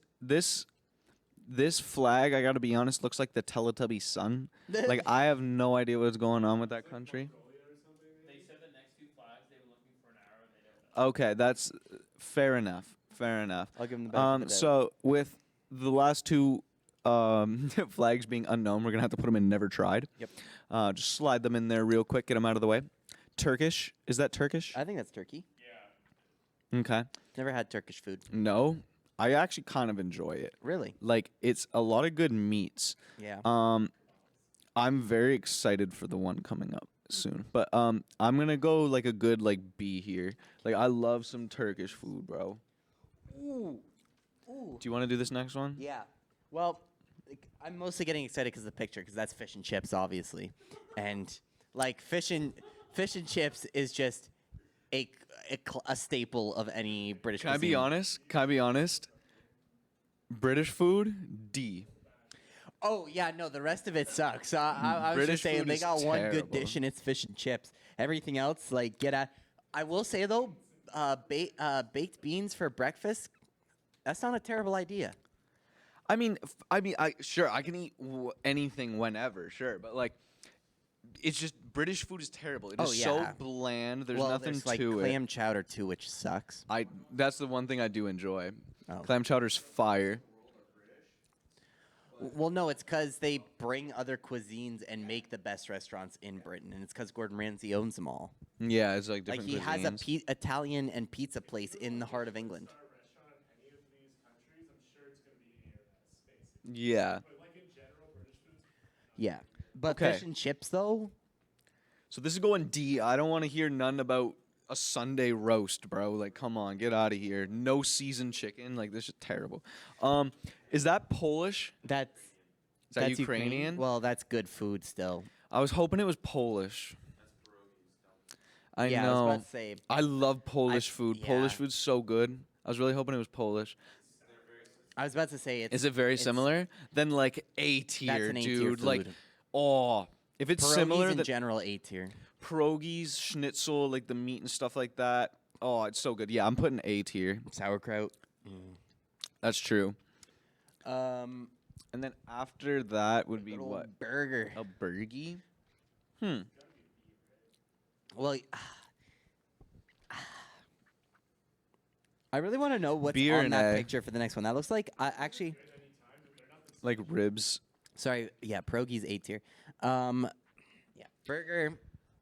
flag, I gotta be honest, looks like the Teletubby sun. Like I have no idea what's going on with that country. They said the next two flags they were looking for an arrow and they didn't. Okay, that's fair enough. Fair enough. I'll give them the benefit of the doubt. So with the last two flags being unknown, we're gonna have to put them in never tried. Yep. Just slide them in there real quick, get them out of the way. Turkish, is that Turkish? I think that's Turkey. Yeah. Okay. Never had Turkish food. No, I actually kind of enjoy it. Really? Like it's a lot of good meats. Yeah. I'm very excited for the one coming up soon. But I'm gonna go like a good like B here. Like I love some Turkish food, bro. Ooh. Ooh. Do you want to do this next one? Yeah. Well, like, I'm mostly getting excited because of the picture, because that's fish and chips, obviously, and like fish and chips is just a staple of any British. Can I be cuisine. honest? Can I be honest? British food, D. Oh yeah, no, the rest of it sucks. I was British just saying food they is got one good terrible. dish and it's fish and chips. Everything else, like get at. I will say though, baked beans for breakfast, that's not a terrible idea. I mean, sure, I can eat anything whenever, sure, but like, it's just British food is terrible. It is Oh, so yeah. bland. There's well, nothing there's like to clam chowder too, which sucks. it. That's the one thing I do enjoy. Oh. Clam chowder's fire. Well, no, it's because they bring other cuisines and make the best restaurants in Britain, and it's because Gordon Ramsay owns them all. Yeah, it's like Like different he has a cuisines. Italian and pizza place in the heart of England. Restaurant in any of these countries, I'm sure it's gonna be near that space. Yeah. But like in general, British food's Yeah, but Okay. fish and chips though. So this is going D. I don't want to hear none about a Sunday roast, bro. Like, come on, get out of here. No seasoned chicken. Like, this is terrible. Is that Polish? That's Is that that's Ukrainian? Well, that's good food still. I was hoping it was Polish. I yeah, I know. was about to say. I love Polish food. Polish yeah. food's so good. I was really hoping it was Polish. I was about to say it's. Is it very it's- similar? Then like A tier, an A-tier dude. Like, food. oh, if it's Pierogies similar, in that general A tier. pierogies, schnitzel, like the meat and stuff like that. Oh, it's so good. Yeah, I'm putting A tier. Sauerkraut. That's true. Um, And then after that would be good old what? burger. A burgie? Well, I really want to know what's Beer on and that A. picture for the next one. That looks like actually. Like ribs. Sorry, yeah, pierogies A tier. Yeah, burger.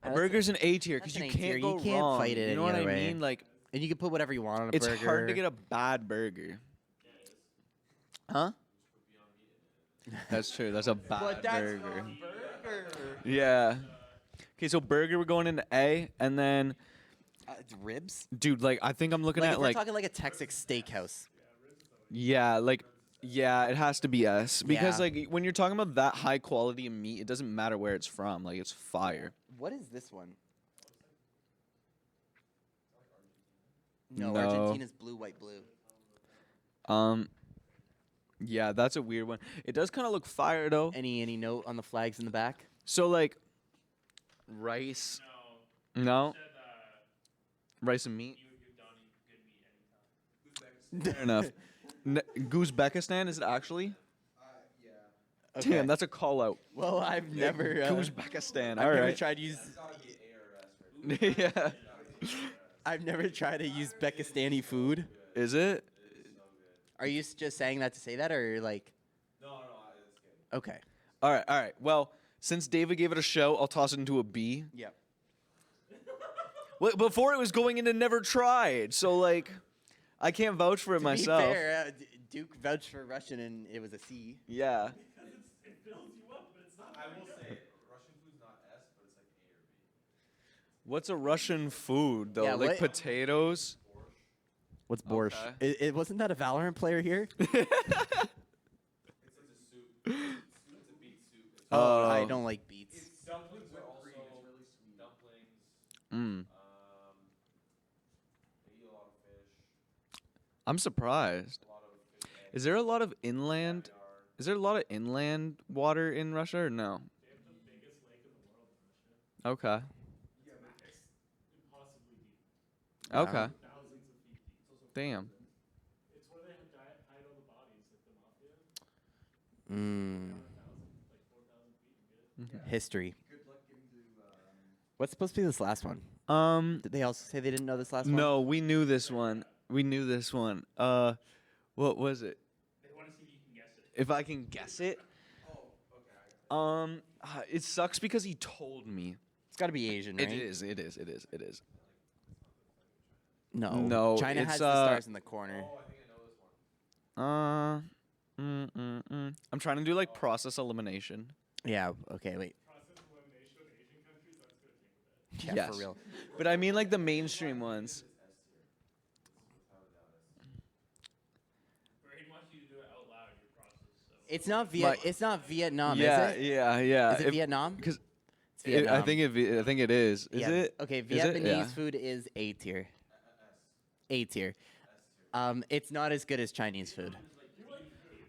A burger's an A tier because that's you an A tier. can't go You can't wrong. fight it You know any what I other way. mean? Like, And you can put whatever you want on a it's burger. hard to get a bad burger. Huh? That's true. That's a bad burger. burger. Yeah. Okay, so burger, we're going into A, and then, Ribs. dude, like I think I'm looking Like at if we're like, talking like a Texas steakhouse. yeah, like, yeah, it has to be S because Yeah. like when you're talking about that high quality of meat, it doesn't matter where it's from. Like it's fire. What is this one? No, No. Argentina's blue, white, blue. Yeah, that's a weird one. It does kind of look fire though. Any note on the flags in the back? So like, rice. No. said Rice and meat. you would give Donnie good meat anytime. Fair enough. Uzbekistan is it actually? Okay. Damn, that's a call out. Well, I've never. Uzbekistan. I've All never right. tried to use. Yeah. I've never tried to use Uzbekistani food. Is it? Are you just saying that to say that, or like? No, it's good. Okay. All right. All right. Well, since David gave it a show, I'll toss it into a B. Yep. Well, before it was going into never tried, so like, I can't vouch for it myself. To be fair, Duke vouched for Russian, and it was a C. Yeah. Because it builds you up, but it's not. I will very say good. Russian food's not S, but it's like A or B. What's a Russian food though? Yeah, like what- potatoes. What's borscht? Okay. It wasn't that a Valorant player here? It's like a soup. It's a beet soup. It's Oh, I Oh. don't like beets. dumplings are also dumplings. Mm. They eat a lot of fish. I'm surprised. A lot of fish. Is there a lot of inland? Is there a lot of inland water in Russia or no? They have the biggest lake in the world in Russia. Okay. It's impossibly deep. Wow. Okay. Thousands of feet deep. It's also Damn. It's where they hide all the bodies, like the mafia. Mm. 4,000 feet. And good. History. What's supposed to be this last one? Did they also say they didn't know this last one? No, we knew this one. We knew this one. What was it? They want to see if you can guess it. If I can guess it. It sucks because he told me. It's got to be Asian, right? It is. It is. It is. It is. No. No, China it's, has the stars in the corner. Oh, I think I know this one. I'm trying to do like process elimination. Yeah. Okay. Wait. Process elimination of Asian countries, that's going to take a bit. Yeah, Yes. for real. But I mean like the mainstream ones. Braden wants you to do it out loud, your process. So. It's not Like- It's not Vietnam, Yeah, is it? yeah, yeah. Is it Vietnam? Because It's Vietnam. I think it is. Is Yeah. it? Okay, Is it? Vietnamese Yeah. food is A tier. A tier. It's not as good as Chinese food.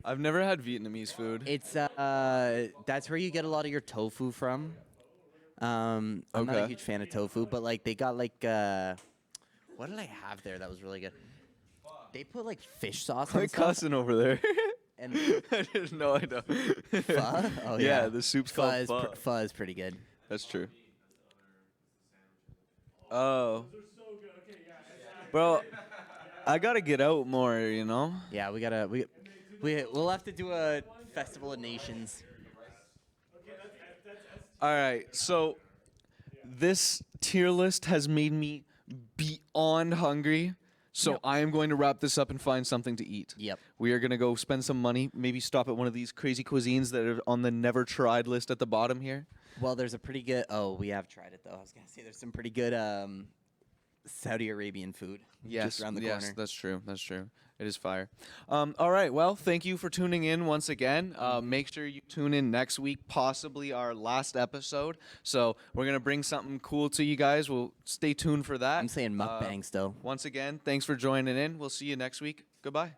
I've never had Vietnamese food. It's that's where you get a lot of your tofu from. I'm not a Okay. huge fan of tofu, but like they got like what did I have there that was really good? They put like fish sauce on My stuff. cousin over there. And I didn't know. I know. pho? Oh yeah, yeah, the soup's pho called is, pho. pho is pretty good. That's true. Oh, They're so good. Okay, yeah. Exactly. bro, I gotta get out more. You know. Yeah, we'll have to do a Festival of Nations. Okay, that's All right, so this tier list has made me beyond hungry. So Yep. I am going to wrap this up and find something to eat. Yep. We are going to go spend some money, maybe stop at one of these crazy cuisines that are on the never tried list at the bottom here. Well, there's a pretty good. Oh, we have tried it though. I was gonna say there's some pretty good Saudi Arabian food just around the yes, corner. that's true. That's true. It is fire. All right. Well, thank you for tuning in once again. Make sure you tune in next week, possibly our last episode. So we're gonna bring something cool to you guys. We'll stay tuned for that. I'm saying mukbangs though. Once again, thanks for joining in. We'll see you next week. Goodbye.